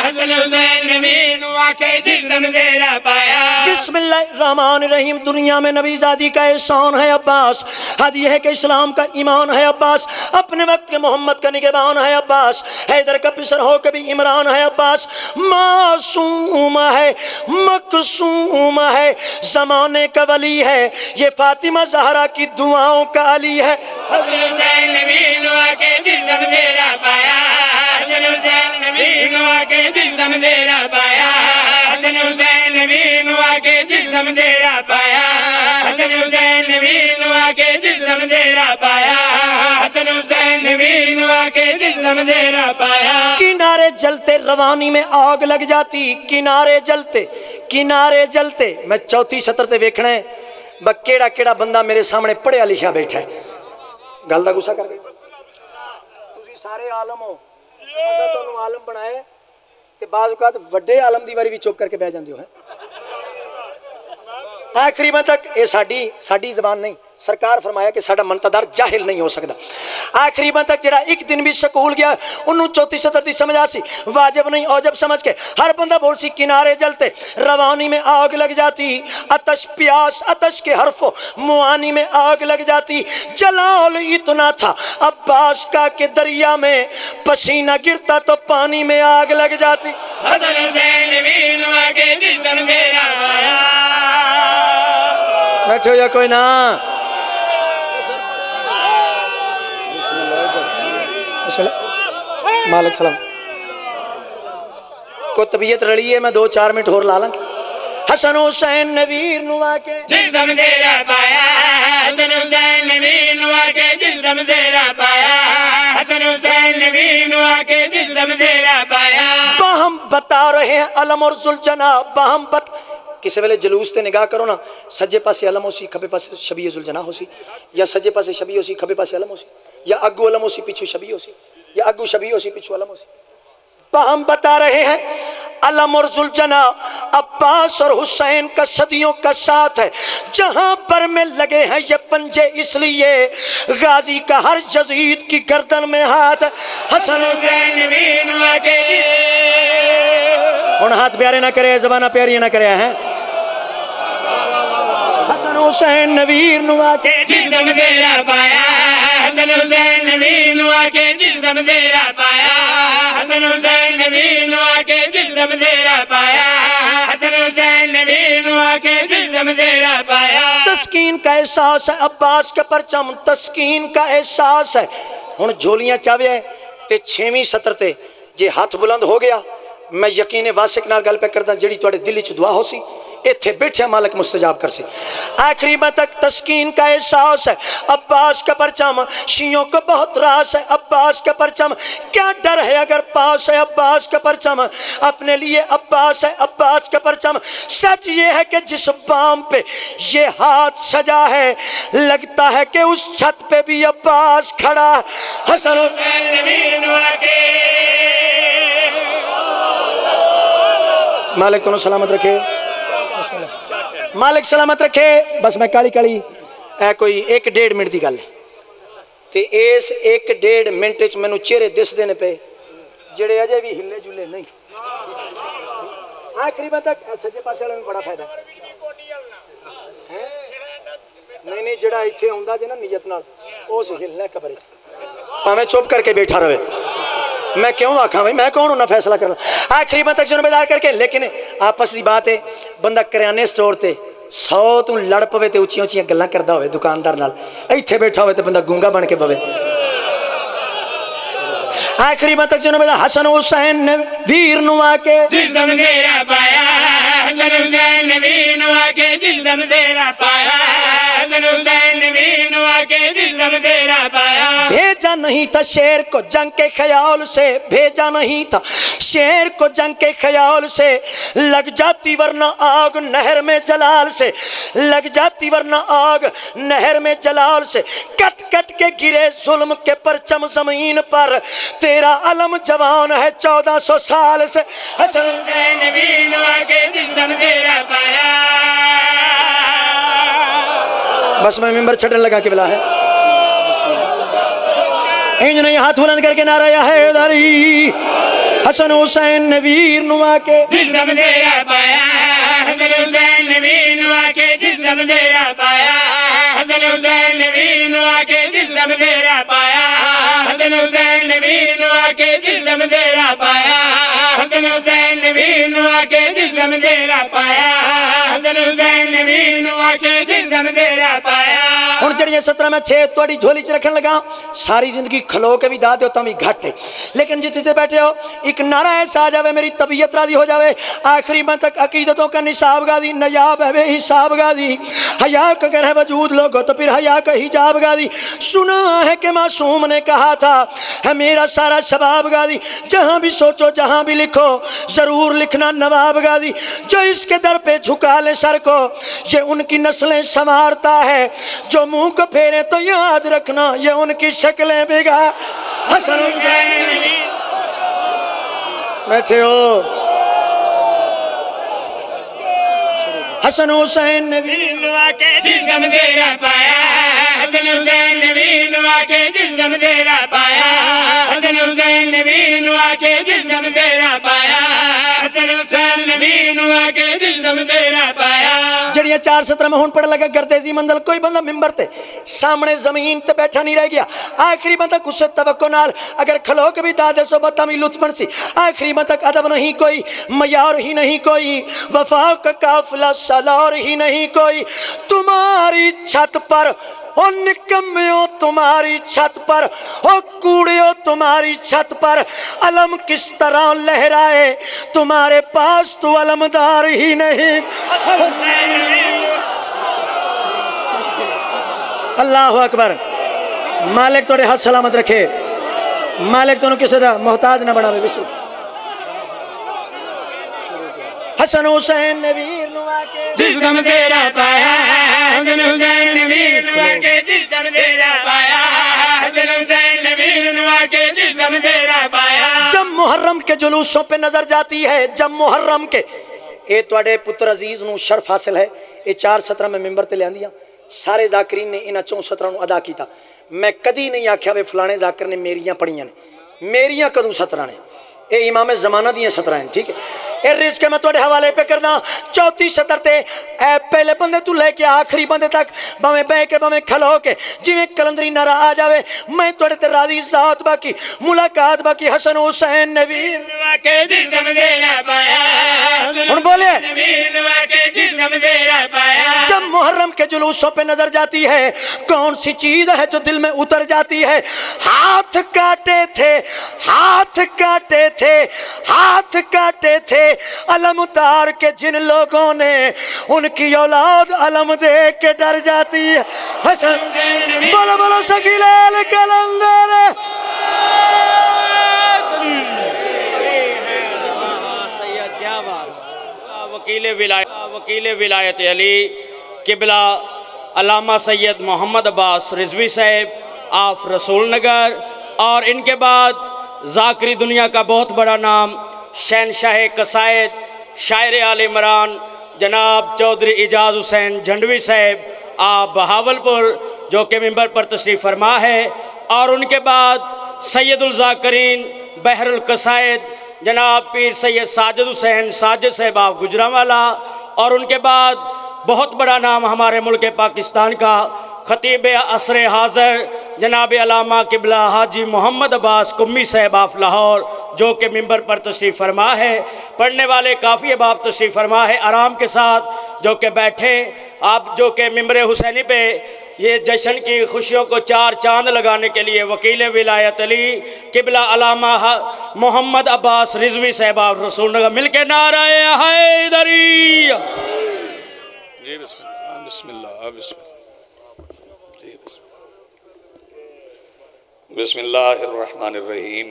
Speaker 3: हसन हुसैन नवीर नु आके जिल्दम सेरा पाया।
Speaker 2: बिस्मिल्लाहिर्रहमानिर्रहीम। दुनिया में नबीजादी का एहसान है अब्बास, हद यह है कि इस्लाम का ईमान है अब्बास, अपने वक्त के मोहम्मद का निगहबान है अब्बास, हैदर का पिसर हो कभी इमरान है अब्बास, मासूम है मकसूम है जमाने का वली है, ये फातिमा ज़हरा की दुआओं का अली है।
Speaker 3: हसन हुसैन नवीर नु आके जिल्दम सेरा पाया, हसन हुसैन नवीर नु आके जिल्दम सेरा पाया, हसन हुसैन नवीर नु आके जिल्दम सेरा पाया, हसन हुसैन नवीर नु आके जिल्दम सेरा पाया, हसन हुसैन नवीर नु आके जिल्दम सेरा पाया।
Speaker 2: किनारे जलते रवानी में आग लग जाती, किनारे जलते किनारे जलते। मैं चौथी सत्र ते वेखना है ब केड़ा केड़ा बंदा मेरे सामने पढ़िया लिखिया बैठा है। गल दा गुस्सा कर गए तुसी सारे आलम हो, असा तुहानू आलम बनाए ते बाज़ औकात वड्डे आलम दी वारी भी चुप करके बह जांदे हो। आखिरी में तक ये साडी ज़बान नहीं, सरकार फरमाया कि साडा मंतदार जाहिल नहीं हो सकता। आखिरी में तक जरा एक दिन भी स्कूल गया उन्होंने चौथी सतर की समझ आ सी, वाजिब नहीं औजब समझ के हर बंदा बोल सी किनारे जलते रवानी में आग लग जाती, अतश प्यास अतश के हरफो मुआनी में आग लग जाती। जलाल इतना था अब्बास का कि दरिया में पसीना गिरता तो पानी में आग लग जाती।
Speaker 3: हसन हुसैन नवीर नु आके जिल्दम सेरा पाया।
Speaker 2: बैठो या कोई ना, मालिक सलाम को तबीयत रली है, मैं 2-4 मिनट और ला लांगी। हसन हुसैन नवीर नु आके
Speaker 3: जिल्दम सेरा पाया, हसन हुसैन नवीर नु आके जिल्दम सेरा पाया, हसन हुसैन नवीर नु आके जिल्दम सेरा पाया।
Speaker 2: बाहम बता रहे हैं अलम और जुलजना, बाहम बत किसी वेले जलूस ते निगाह करो ना, सज्जे पासे अलम हो सी खबे पासे शबीह जुलजना हो सी, या सज्जे पासे शबीह हो सी खबे पासे अलम हो सी, या अग्गू अलम हो सी पिछू शबीह हो सी, या अग्गू शबीह हो सी पिछू अलम हो सी। हम बता रहे हैं अलम और जुलजना अब्बास और हुसैन का सदियों का साथ है, जहां पर में लगे हैं ये पंजे इसलिए गाजी का हर जजीद की गर्दन में हाथ। हसन
Speaker 3: हुसैन नवीर नु आके
Speaker 2: उन हाथ प्यारे ना करे, जबाना प्यारी ना करे हैं। हसन हुसैन नवीर नु आके
Speaker 3: जिल्दम सेरा पाया, हसन हुसैन नवीर नु आके जिल्दम सेरा पाया, हसन हुसैन नवीर नु आके जिल्दम सेरा पाया, हसन हुसैन नवीर नु आके जिल्दम सेरा पाया।
Speaker 2: तस्कीन का एहसास है अब्बास का परचम, तस्कीन का एहसास है। हुण झोलियां चावे ते 6वीं सत्र ते जे हाथ बुलंद हो गया, मैं यकीन वासिक नाल गल पे करदा जेड़ी तुहाडे दिल च दुआ हो सी इत्थे बैठे मालिक मुस्तजाब कर से। आखिरी में तक तस्कीन का एहसास है अब्बास का परचम, शियों को बहुत रास है अब्बास का परचम, क्या डर है अगर पास है अब्बास का परचम, अपने लिए अब्बास है अब्बास का परचम। सच ये है कि जिस बाम पे ये हाथ सजा है लगता है कि उस छत पे भी अब्बास खड़ा। हसन
Speaker 3: हुसैन नवीर नु आके
Speaker 2: मालिक तुम सलामत रखे, मालिक सलामत रखे। बस मैं काली काली कोई 1-1.5 मिनट की गल है ते इस 1-1.5 मिनट च मैनू चेहरे दिसदे ने पे जेड़े अजे भी हिले जुले नहीं। आखिरी में तक सज्जे पासे वाले बड़ा फायदा नहीं नहीं जेड़ा इत्थे आउंदा जे ना नियत नाल उस हिलना कब्र च भावें चुप करके बैठा रहे। मैं क्यों आखा भाई, मैं कौन होना फैसला करना। आखिरी में तक जिम्मेदार करके, लेकिन आपस की बात है बंदा करियाने स्टोर ते 100 तू लड़ पवे तो उच्चियां उच्चियां गल्लां करदा होवे दुकानदार नाल, इत्थे बैठा होवे तो बंदा गूंगा बन के पवे। आखिरी में तक जिम्मेदार हसन हुसैन ने वीर नु आके
Speaker 3: जिल्दम सेरा पाया, हसन हुसैन वीर नु आके जिल्दम सेरा पाया, हसन हुसैन वीर नु आके जिल्दम सेरा पाया।
Speaker 2: भेजा नहीं था शेर को जंग के ख्याल से, भेजा नहीं था शेर को जंग के ख्याल से, लग जाती वरना आग नहर में जलाल से, लग जाती वरना आग नहर में जलाल से, कट कट के गिरे जुल्म के परचम जमीन पर, तेरा अलम जवान है 1400 साल से। हसन
Speaker 3: हुसैन वीर नु आके जिल्दम सेरा पाया।
Speaker 2: बस मैं मिंबर छड़ने लगा के बिला है इंज नहीं, हाथ बुलंद करके नारा या हैदरी। हसन हुसैन वीर नु आके
Speaker 3: जिल्दम सेरा पाया, हसन हुसैन वीर नु आके जिल्दम सेरा पाया, हसन हुसैन वीर नु आके जिल्दम सेरा पाया, हसन हुसैन वीर नु आके जिल्दम सेरा पाया, हसन हुसैन वीर नु आके जिल्दम सेरा पाया, हसन हुसैन वीर नु आके जिल्दम सेरा पाया।
Speaker 2: हुण जड़ियां 17 में 6 तुहाडी झोली च रखन लगा, सारी जिंदगी खलो के भी दा दो तां भी घट है, लेकिन जिथे बैठे हो एक नारा ऐसा आ जावे मेरी तबीयत राजी हो जावे। आखिरी मन तक अकीदतों का निसाब गाजी, नयाब है हिसाब गाजी, हया का अगर है वजूद लोगो तो फिर हया का हिजाब गाजी। सुना है कि मासूम ने कहा था है मेरा सारा शबाब गाजी, जहाँ भी सोचो जहाँ भी लिखो जरूर लिखना नवाब गाजी। जो इसके दर पे झुका ले सर को ये उनकी नस्लें संवारता है, जो मुंह को फेरे तो याद रखना ये उनकी शक्लें बिगा। हसन बैठे हो हसन हुसैन
Speaker 3: वीर नु आके जिल्दम सेरा पाया, हसन हुसैन वीर नु आके जिल्दम सेरा पाया, हसन हुसैन वीर नु आके जिल्दम सेरा पाया, हसन हुसैन वीर नु आके जिल्दम सेरा पाया।
Speaker 2: जड़ियां 4:17 में हुण पढ़ लगा गर्देजी मंदल, कोई बंदा मिंबर ते सामने जमीन ते बैठा नहीं रह गया। आखिरी बंदा गुस्से तवक्को नाल अगर खलो के भी दादे सो बता मी लुत्फन सी। आखिरी बंदा अदब नहीं कोई, मयार ही नहीं कोई, वफा का काफिला सलार ही नहीं कोई। तुम्हारी छत पर ओ निकम्मियों तुम्हारी छत पर, ओ कूड़ियों तुम्हारी छत पर, अलम किस तरह लहराए तुम्हारे पास तो अलमदार ही नहीं। अल्लाह अकबर। मालिक तोड़े हाथ सलामत रखे, मालिक दोनों किसी का मोहताज न बनावे। विश्व हसन हुसैन वीर नु आके
Speaker 3: जिल्दम सेरा पाया, हसन हुसैन वीर नु आके जिल्दम सेरा पाया, हसन हुसैन वीर नु आके जिल्दम सेरा पाया।
Speaker 2: जब मुहर्रम के जुलूसों पे नजर जाती है, जब मुहर्रम के ये तुहाडे पुत्र अजीज नू शर्फ हासिल है। ये 4:17 में मिंबर ते लियांदियां सारे जाकिरीन ने इन्हां 4:17 अदा किया। मैं कदी नहीं आख्या वे फलाने जाकिर ने मेरियां पढ़ियां ने, मेरियां कदों 17 ने, ये इमाम जमाना दियां 17 हैं। ठीक है, ये रिज़्क़ मैं तुहाडे हवाले पे करदा। 34 सतर ते ऐ पहले बंदे तू लेके आखिरी बंदे तक भावें बह के भावें खलो के जिवें कलंदरी नारा आ जावे मैं तुहाडे ते राजी। ज़ात बाकी मुलाकात बाकी हसन हुसैन नबी
Speaker 3: के जिल्दम सेरा पाया,
Speaker 2: हुण बोले
Speaker 3: के जिल्दम सेरा पाया।
Speaker 2: जब मुहर्रम के जुलूसों पे नजर जाती है कौन सी चीज है जो दिल में उतर जाती है। हाथ काटे थे, हाथ काटे थे, हाथ काटे थे अलम उतार के जिन लोगों ने, उनकी औलाद अलम देख के डर जाती है। हसन बोलो बोलो शकील कलंदर।
Speaker 1: क्या बात। वकील विलायत अली किबला अल्लामा सैयद मोहम्मद अब्बास रिजवी साहब ऑफ रसूल नगर, और इनके बाद ज़ाकरी दुनिया का बहुत बड़ा नाम शहनशाह कसायद शायर आल इमरान जनाब चौधरी इजाज़ हुसैन झंडवी साहब आप बहावलपुर जो कि मिंबर पर तशरीफ़ फरमा है। और उनके बाद सैयदुल ज़ाकिरीन बहरुल कसायद जनाब पीर सैयद साजिद हुसैन साजिद साहब आप गुजरांवाला, और उनके बाद बहुत बड़ा नाम हमारे मुल्क पाकिस्तान का खतीब असर हाज़र जनाब अलामा किबला हाजी मोहम्मद अब्बास कुम्मी साहब ऑफ लाहौर जो कि मिंबर पर तशरीफ़ फरमा है। पढ़ने वाले काफ़ी अहबाब तशरीफ़ फरमा है आराम के साथ जो कि बैठे। आप जो कि मिंबर हुसैनी पे ये जश्न की खुशियों को चार चांद लगाने के लिए वकील विलायत अली किबला अलामा मोहम्मद अब्बास रिजवी साहब ऑफ रसूल नगर मिल के नाराए हैदरी।
Speaker 4: बिस्मिल्लाहिर्रहमानिर्रहीम।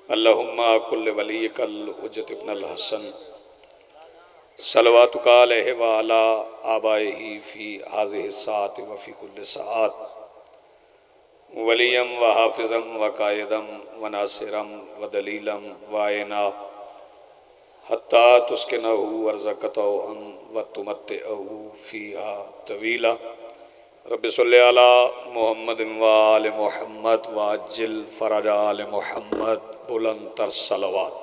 Speaker 4: अल्लाहुम्मा कुल्ल वलियकल हुज्जत इब्नुल हसन सलवातुका अलैहि व अला आबाइही फ़ी हाज़िहि साअत व फ़ी कुल्लि साअत वलियम व हाफ़िज़म व कायदम व नासिरम व दलीलम व आयना हत्ता तुस्किनहु अर्ज़क़तहु व तुमत्तिअहु फ़ीहा तवीला। रब्बि सल्लि अला मुहम्मद व आले मुहम्मद व अज्जिल फ़रज आले मुहम्मद बुलंद तर सलवात।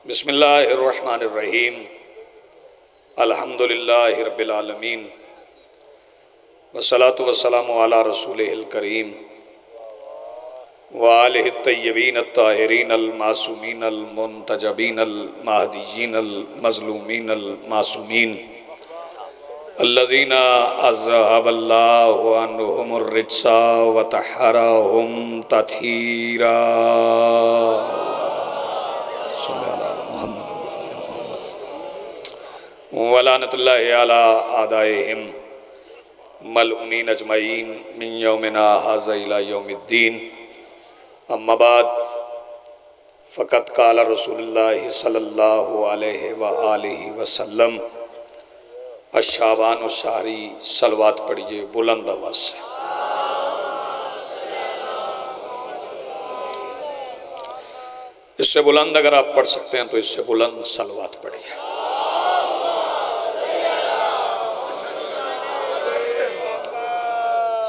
Speaker 4: बिस्मिल्लाहिर्रहमानिर्रहीम। अल्हम्दुलिल्लाहि रब्बिल आलमीन वस्सलातु वस्सलामु अला रसूलिहिल करीम व आलिहि तय्यबीन अत्ताहिरीन अल मासूमीन अल मुंतजबीन अल महदीयीन अल मज़लूमीन अल मासूमीन अल्लज़ीना अज़हबल्लाहु अन्हुमुर रिज्सा व तहहरहुम तत्हीरा। व लानतुल्लाहि अला आदाइहिम मलऊनीन अजमईन मिन यौमिना हाज़ा इला यौमिद्दीन। अम्मा बाद फ़क़त क़ाल रसूलुल्लाहि सल्लल्लाहु अलैहि व आलिहि वसल्लम अश्शाबानु शाहरी। सलवात पढ़िए बुलंद आवाज़ से। इससे बुलंद अगर आप पढ़ सकते हैं तो इससे बुलंद सलवात पढ़िए।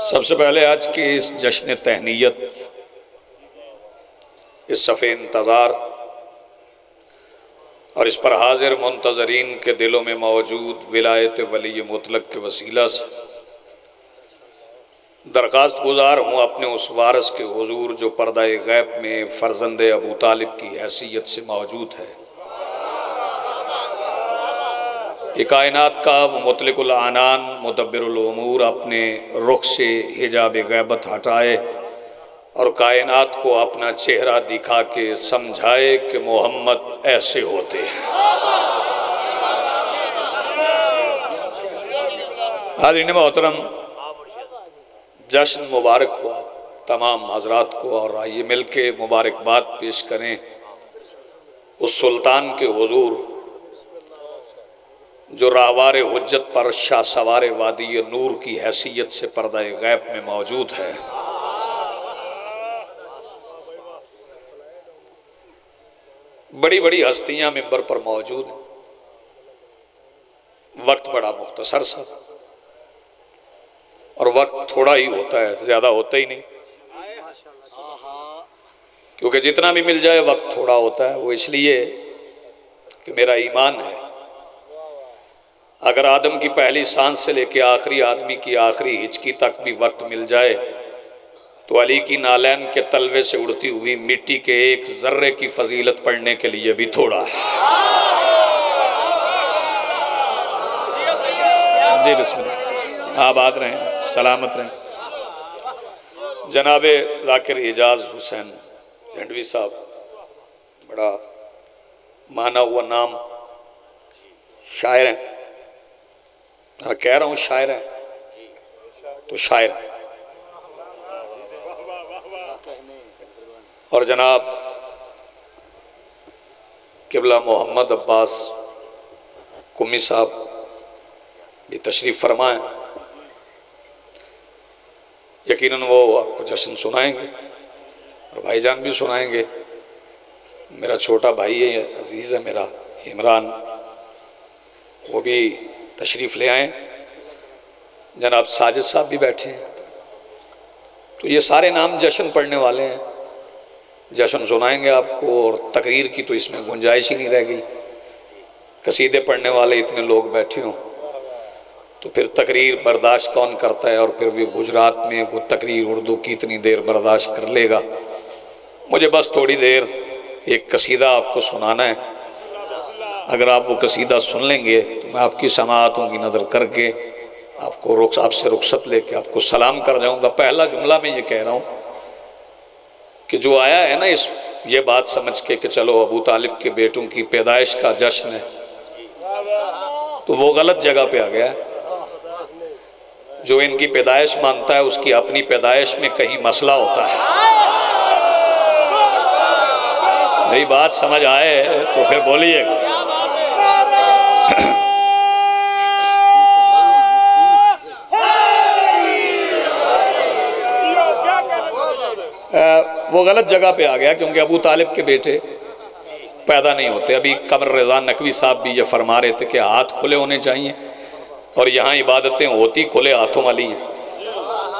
Speaker 4: सबसे पहले आज की इस जश्न तहनीयत, इस सफ़े इंतज़ार और इस पर हाजिर मुंतज़रीन के दिलों में मौजूद विलायत वली मुतलक के वसीला से दरख्वास्त गुजार हूँ अपने उस वारस के हुजूर जो पर्दा गैब में फ़र्जंद अबू तालिब की हैसियत से मौजूद है कि कायनात का वो मुतलिकुल आनान मुदब्बिरुल उमूर अपने रुख से हिजाब गैबत हटाए और कायनात को अपना चेहरा दिखा के समझाए कि मोहम्मद ऐसे होते हैं। हाज़रीन मोहतरम, जश्न मुबारक हुआ तमाम हज़रात को और आइए मिल के मुबारकबाद पेश करें उस सुल्तान के हुजूर जो राहवार हुज्जत पर शाह सवार वादी नूर की हैसियत से पर्दा गैब में मौजूद है। बड़ी बड़ी हस्तियां मिंबर पर मौजूद हैं। वक्त बड़ा मुख्तसर सा और वक्त थोड़ा ही होता है, ज़्यादा होता ही नहीं, क्योंकि जितना भी मिल जाए वक्त थोड़ा होता है। वो इसलिए कि मेरा ईमान है अगर आदम की पहली सांस से लेकर आखिरी आदमी की आखिरी हिचकी तक भी वक्त मिल जाए तो अली की नालैन के तलवे से उड़ती हुई मिट्टी के एक जर्रे की फजीलत पढ़ने के लिए भी थोड़ा है। जी बिस्मिल्लाह, आबाद रहें, सलामत रहें। जनाबे ज़ाकिर एजाज हुसैन झंडवी साहब, बड़ा माना हुआ नाम, शायर हैं। मैं कह रहा हूँ शायर है तो शायर है। और जनाब किबला मोहम्मद अब्बास कुम्मी साहब भी तशरीफ़ फरमाएं। यकीनन वो आपको जश्न सुनाएंगे और भाईजान भी सुनाएंगे। मेरा छोटा भाई है, अजीज़ है मेरा इमरान, वो भी तशरीफ़ ले आए। जनाब साजिद साहब भी बैठे हैं। तो ये सारे नाम जश्न पढ़ने वाले हैं, जश्न सुनाएंगे आपको और तकरीर की तो इसमें गुंजाइश ही नहीं रह गई। कसीदे पढ़ने वाले इतने लोग बैठे हों तो फिर तकरीर बर्दाश्त कौन करता है, और फिर भी गुजरात में वो तकरीर उर्दू की इतनी देर बर्दाश्त कर लेगा। मुझे बस थोड़ी देर एक कसीदा आपको सुनाना है। अगर आप वो कसीदा सुन लेंगे तो मैं आपकी समाअतों की नज़र करके आपसे रुखसत लेके आपको सलाम कर जाऊंगा। पहला जुमला मैं ये कह रहा हूँ कि जो आया है ना ये बात समझ के कि चलो अबू तालिब के बेटों की पैदाइश का जश्न है, तो वो गलत जगह पे आ गया है। जो इनकी पैदाइश मानता है उसकी अपनी पैदाइश में कहीं मसला होता है। मेरी बात समझ आए तो फिर बोलिएगा। वो गलत जगह पे आ गया क्योंकि अबू तालिब के बेटे पैदा नहीं होते। अभी कमर रज़ा नकवी साहब भी ये फरमा रहे थे कि हाथ खुले होने चाहिए, और यहाँ इबादतें होती खुले हाथों वाली हैं,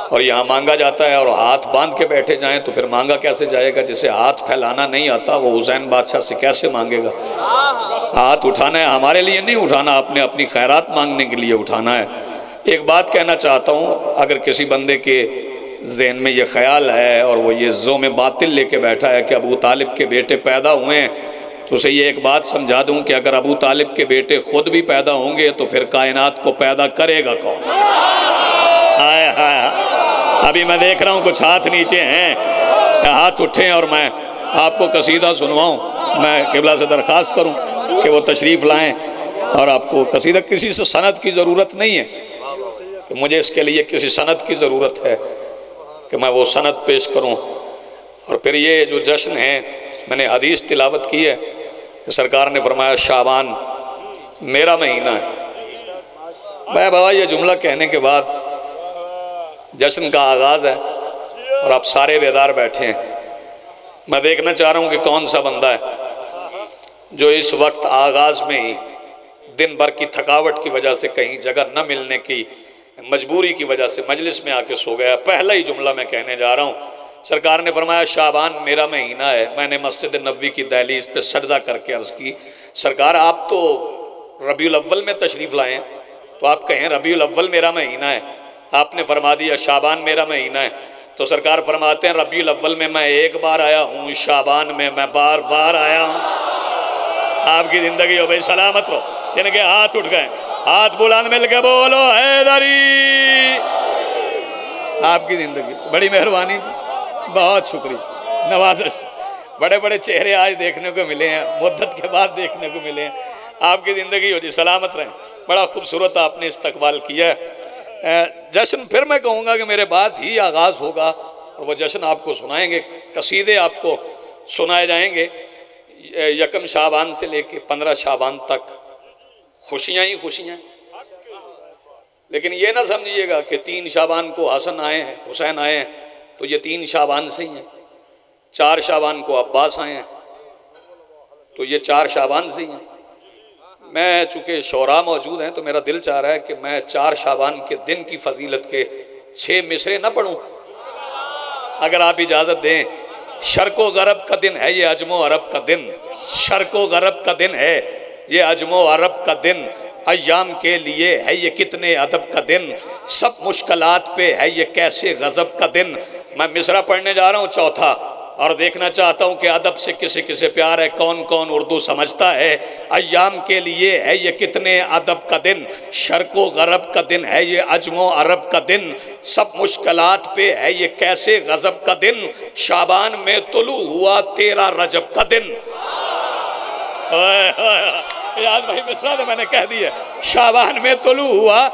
Speaker 4: और यहाँ मांगा जाता है और हाथ बांध के बैठे जाएं तो फिर मांगा कैसे जाएगा? जिसे हाथ फैलाना नहीं आता वो हुसैन बादशाह से कैसे मांगेगा? हाथ उठाना है हमारे लिए नहीं उठाना, आपने अपनी खैरात मांगने के लिए उठाना है। एक बात कहना चाहता हूँ, अगर किसी बंदे के जहन में ये ख्याल है और वो ये ज़ो में बातिल लेके बैठा है कि अबू तालिब के बेटे पैदा हुए हैं, तो उसे ये एक बात समझा दूं कि अगर अबू तालिब के बेटे खुद भी पैदा होंगे तो फिर कायनात को पैदा करेगा कौन? हाय हाय, अभी मैं देख रहा हूँ कुछ हाथ नीचे हैं, हाथ उठे और मैं आपको कसीदा सुनवाऊँ। मैं क़िबला से दरख्वास्त करूँ कि वो तशरीफ़ लाएँ और आपको कसीदा, किसी से सनद की ज़रूरत नहीं है कि मुझे इसके लिए किसी सनद की ज़रूरत है कि मैं वो सनद पेश करूं। और फिर ये जो जश्न है, मैंने हदीस तिलावत की है कि सरकार ने फरमाया शाबान मेरा महीना है। भाई बाबा ये जुमला कहने के बाद जश्न का आगाज़ है और आप सारे बेदार बैठे हैं। मैं देखना चाह रहा हूँ कि कौन सा बंदा है जो इस वक्त आगाज़ में ही दिन भर की थकावट की वजह से कहीं जगह न मिलने की मजबूरी की वजह से मजलिस में आके सो गया। पहला ही जुमला मैं कहने जा रहा हूँ। सरकार ने फरमाया शाबान मेरा महीना है। मैंने मस्जिद नबवी की दहलीज पे सजदा करके अर्ज़ की, सरकार आप तो रबीउल अव्वल में तशरीफ़ लाए हैं, तो आप कहें रबीउल अव्वल मेरा महीना है। आपने फरमा दिया शाबान मेरा महीना है, तो सरकार फरमाते हैं रबीउल अव्वल में मैं एक बार आया हूँ, शाबान में मैं बार बार आया हूँ। आपकी ज़िंदगी हो भाई सलामत रहो। जिनके हाथ उठ गए हाथ बुलंद मिल के बोलो हैदरी। आपकी ज़िंदगी बड़ी मेहरबानी, बहुत शुक्रिया, नवाज़श। बड़े बड़े चेहरे आज देखने को मिले हैं, मुद्दत के बाद देखने को मिले हैं। आपकी ज़िंदगी हो जी सलामत रहें। बड़ा खूबसूरत आपने इस्तकबाल किया है। जश्न फिर मैं कहूँगा कि मेरे बाद ही आगाज़ होगा और वो जश्न आपको सुनाएंगे, कसीदे आपको सुनाए जाएंगे। यकम शाबान से लेके 15 शाबान तक खुशियाँ ही खुशियाँ। लेकिन ये ना समझिएगा कि 3 शाबान को हसन आए हैं, हुसैन आए हैं, तो ये 3 शाबान से ही हैं। 4 शाबान को अब्बास आए हैं, तो ये 4 शाबान से ही हैं। मैं चूँकि शोरा मौजूद हैं तो मेरा दिल चाह रहा है कि मैं 4 शाबान के दिन की फजीलत के 6 मिसरे न पढ़ूँ, अगर आप इजाज़त दें। शर्को गरब का दिन है ये अजमो अरब का दिन, शर्को गरब का दिन है ये अजमो अरब का दिन, अय्याम के लिए है ये कितने अदब का दिन, सब मुश्किलात पे है ये कैसे गज़ब का दिन। मैं मिसरा पढ़ने जा रहा हूँ चौथा, और देखना चाहता हूँ कि अदब से किसे किसे प्यार है, कौन कौन उर्दू समझता है। अय्याम के लिए है ये कितने अदब का दिन, शर्को गरब का दिन है ये अजमो अरब का दिन, सब मुश्किलात पे है ये कैसे गज़ब का दिन, शाबान में तुलू हुआ 13 रजब का दिन। याद भाई मिसरा ने मैंने कह दिया, शाबान में तुलू हुआ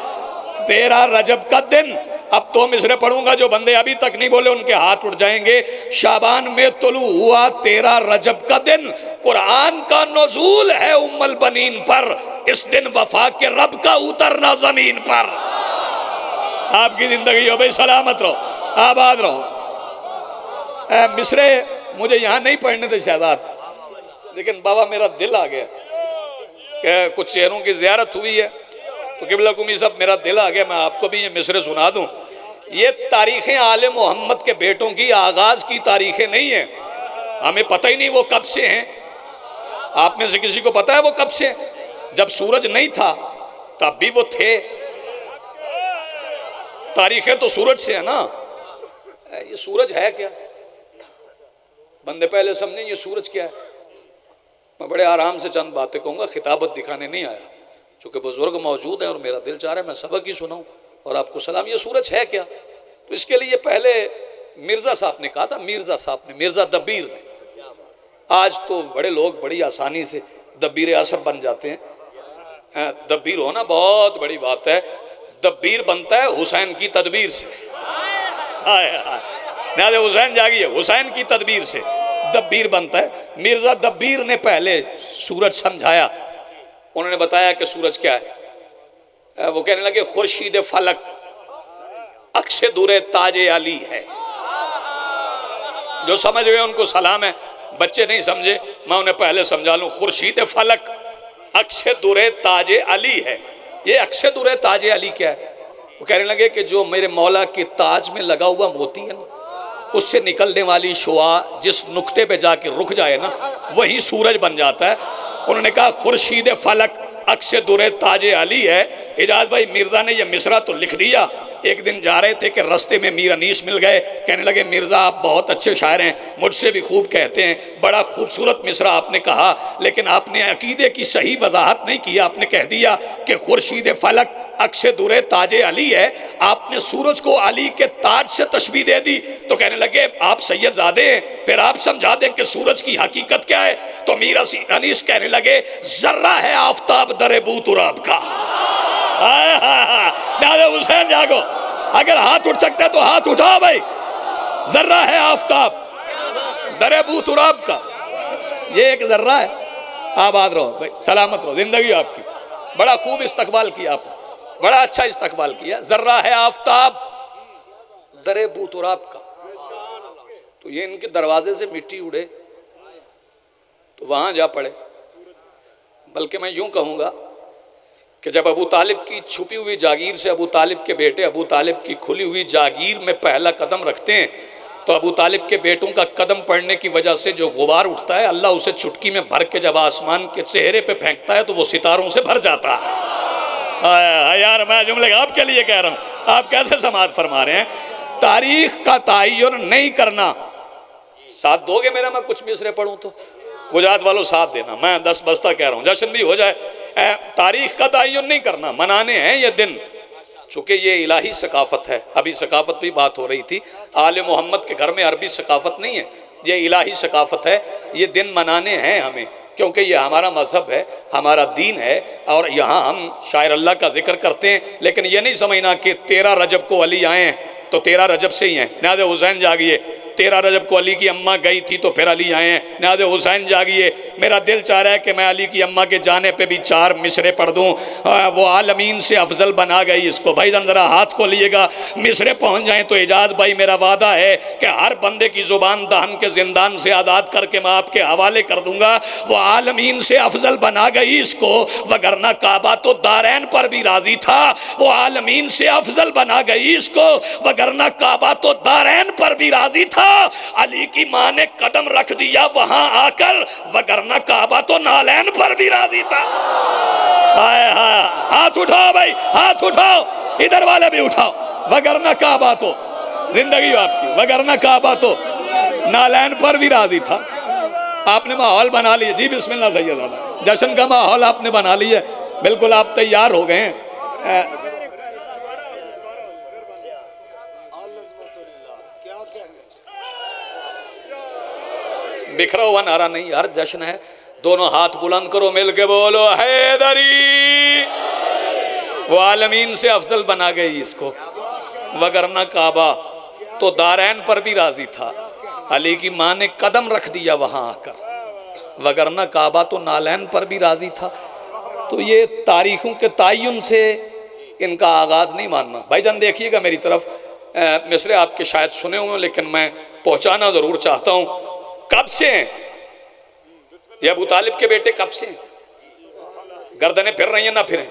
Speaker 4: 13 रजब का दिन। अब 2 मिसरे पढ़ूंगा, जो बंदे अभी तक नहीं बोले उनके हाथ उठ जाएंगे। शाबान में तुलू हुआ 13 रजब का दिन, कुरान का नुज़ूल है उम्मुल बनीन पर, इस दिन वफा के रब का उतरना जमीन पर। आपकी जिंदगी हो भाई सलामत रहो, आबाद रहो। मिसरे मुझे यहाँ नहीं पढ़ने थे शहजाद, लेकिन बाबा मेरा दिल आ गया कि कुछ शहरों की ज़ियारत हुई है, तो क़िबला कुमी साहब मेरा दिल आ गया मैं आपको भी ये मिसरे सुना दूं। ये तारीख़ें आले मोहम्मद के बेटों की आगाज़ की तारीख़ें नहीं हैं, हमें पता ही नहीं वो कब से हैं। आप में से किसी को पता है वो कब से? जब सूरज नहीं था तब भी वो थे। तारीखें तो सूरज से है ना। ये सूरज है क्या? बंदे पहले समझें ये सूरज क्या है। मैं बड़े आराम से चंद बातें कहूँगा, खिताबत दिखाने नहीं आया, चूँकि बुजुर्ग मौजूद हैं और मेरा दिल चाह रहा है मैं सबक ही सुनाऊँ और आपको सलाम। ये सूरज है क्या? तो इसके लिए पहले मिर्ज़ा साहब ने कहा था, मिर्ज़ा साहब ने, मिर्ज़ा दब्बीर ने। आज तो बड़े लोग बड़ी आसानी से दब्बीर असर बन जाते हैं। दब्बीर होना बहुत बड़ी बात है। दब्बीर बनता है हुसैन की तदबीर से। हुसैन जागिए, हुसैन की तदबीर से दब्बीर बनता है। मिर्ज़ा दब्बीर ने पहले सूरज समझाया। उन्होंने बताया कि सूरज क्या है। वो कहने लगे खुर्शीद फलक अक्स दूरे ताजे अली है। जो समझ गए उनको सलाम है, बच्चे नहीं समझे मैं उन्हें पहले समझा लूं। खुर्शीद फलक अक्स दूरे ताजे अली है। ये अक्स दूरे ताजे अली क्या है? वो कहने लगे कि जो मेरे मौला के ताज में लगा हुआ मोती है ना, उससे निकलने वाली शुआ जिस नुक्ते पे जाके रुक जाए ना, वही सूरज बन जाता है। उन्होंने कहा खुर्शीद फलक अक्स दुरे ताजे अली है। इजाज भाई मिर्ज़ा ने यह मिसरा तो लिख दिया। एक दिन जा रहे थे कि रास्ते में मीर अनीस मिल गए। कहने लगे मिर्ज़ा आप बहुत अच्छे शायर हैं, मुझसे भी खूब कहते हैं, बड़ा खूबसूरत मिसरा आपने कहा, लेकिन आपने अकीदे की सही वजाहत नहीं की। आपने कह दिया कि खुर्शीद फलक अक्स दुरे ताजे अली है, आपने सूरज को अली के ताज से तशबीह दे दी। तो कहने लगे आप सैयदजादे हैं, फिर आप समझा दें कि सूरज की हकीकत क्या है। तो मीर अनीस कहने लगे जर्रा है आफताब दरे बूतुराब का। हुसैन जागो, अगर हाथ उठ सकता है तो हाथ उठाओ भाई। जर्रा है आफताब दरे बूतुराब का, ये एक जर्रा है। आबाद रहो भाई, सलामत रहो, जिंदगी आपकी। बड़ा खूब इस्तकबाल किया आपने, बड़ा अच्छा इस्तकबाल किया। जर्रा है आफताब दरे बूतुराब का। तो ये इनके दरवाजे से मिट्टी उड़े तो वहां जा पड़े। बल्कि मैं यूं कहूंगा कि जब अबू तालिब की छुपी हुई जागीर से अबू तालिब के बेटे अबू तालिब की खुली हुई जागीर में पहला कदम रखते हैं, तो अबू तालिब के बेटों का कदम पड़ने की वजह से जो गुबार उठता है, अल्लाह उसे चुटकी में भर के जब आसमान के चेहरे पे फेंकता है तो वो सितारों से भर जाता है। यार मैं जुमले आपके लिए कह रहा हूँ, आप कैसे समाअत फरमा रहे हैं। तारीख का तयन नहीं करना। साथ दोगे मेरा, मैं कुछ मिसरे पढ़ूँ तो? गुजरात वालों साथ देना, मैं 10 बस्ता कह रहा हूँ, जश्न भी हो जाए। तारीख का तयन नहीं करना, मनाने हैं ये दिन, चूँकि ये इलाही सकाफत है। अभी सकाफत भी बात हो रही थी, आले मोहम्मद के घर में अरबी सकाफत नहीं है, ये इलाही सकाफत है। ये दिन मनाने हैं हमें, क्योंकि ये हमारा मजहब है, हमारा दीन है, और यहाँ हम शायर अल्लाह का जिक्र करते हैं। लेकिन ये नहीं समझना कि 13 रजब को अली आए हैं तो 13 रजब से ही हैं। नाज़ हुसैन जागिए, 13 रजब को अली की अम्मा गई थी तो फिर अली आए हैं। नाज़ हुसैन जागिए, मेरा दिल चाह रहा है कि मैं अली की अम्मा के जाने पे भी 4 मिसरे पढ़ दूँ। वो आलमीन से अफजल बना गई इसको। भाई ज़रा हाथ को लिएगा, मिसरे पहुँच जाएँ तो इजाज़ भाई मेरा वादा है कि हर बंदे की ज़ुबान दहन के जिंदान से आज़ाद करके मैं आपके हवाले कर दूँगा। वो आलमीन से अफजल बना गई इसको, वगरना काबा तो दारैन पर भी राजी था। वो आलमीन से अफजल बना गई इसको, वगरना काबा तो दारैन पर भी राजी था। अली की माँ ने कदम रख दिया वहां आकर, वगरना काबा तो नालैन पर भी राजी था। हाथ उठाओ भाई, हाथ उठाओ, इधर वाले भी उठाओ। वगरना काबा तो जिंदगी आपकी, वगरना काबा तो नालैन पर भी राजी था। आपने माहौल बना लिया जी, बिस्मिल्लाह सैयद, जश्न का माहौल आपने बना लिया, बिल्कुल आप तैयार हो गए हैं। बिखरा हुआ नारा नहीं यार, जश्न है। दोनों हाथ बुलंद करो, मिलके बोलो हैदरी। वो आलमीन से अफजल बना गई इसको, वगरना काबा तो दारैन पर भी राजी था। अली की माँ ने कदम रख दिया वहां आकर, वगरना काबा तो नालैन पर भी राजी था। तो ये तारीखों के तयन से इनका आगाज नहीं मानना। भाईजान देखिएगा मेरी तरफ, मिसरे आपके शायद सुने हुए, लेकिन मैं पहुंचाना जरूर चाहता हूं। कब से हैं ये अबू तालिब के बेटे? कब से हैं? गर्दनें फिर रही हैं ना फिरें?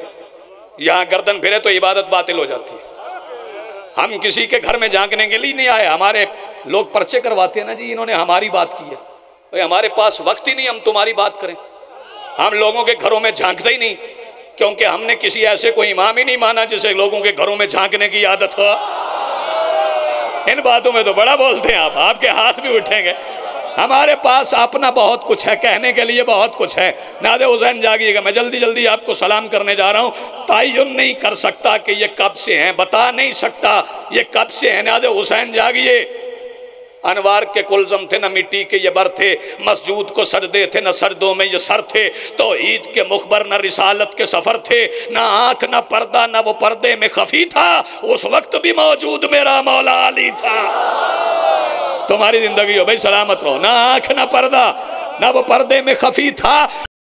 Speaker 4: यहाँ गर्दन फिरे तो इबादत बातिल हो जाती है। हम किसी के घर में झांकने के लिए नहीं आए। हमारे लोग पर्चे करवाते हैं ना जी, इन्होंने हमारी बात की है। भाई हमारे पास वक्त ही नहीं हम तुम्हारी बात करें। हम लोगों के घरों में झांकते ही नहीं, क्योंकि हमने किसी ऐसे कोई इमाम ही नहीं माना जिसे लोगों के घरों में झांकने की आदत हो। इन बातों में तो बड़ा बोलते हैं आप, आपके हाथ भी उठेंगे। हमारे पास अपना बहुत कुछ है, कहने के लिए बहुत कुछ है। नादे हुसैन जागिएगा, मैं जल्दी जल्दी आपको सलाम करने जा रहा हूँ। तयन नहीं कर सकता कि ये कब से हैं, बता नहीं सकता ये कब से हैं। नादे हुसैन जागिए। अनवार के कुलजम थे न मिट्टी के ये बर थे, मस्जूद को सजदे थे न सजदों में ये सर थे, तो ईद के मुखबर न रिसालत के सफ़र थे, न आँख न पर्दा न वो पर्दे में खफी था, उस वक्त भी मौजूद मेरा मौला अली था। तुम्हारी जिंदगी हो भाई सलामत रहो, ना आँख ना पर्दा ना वो पर्दे में खफी था।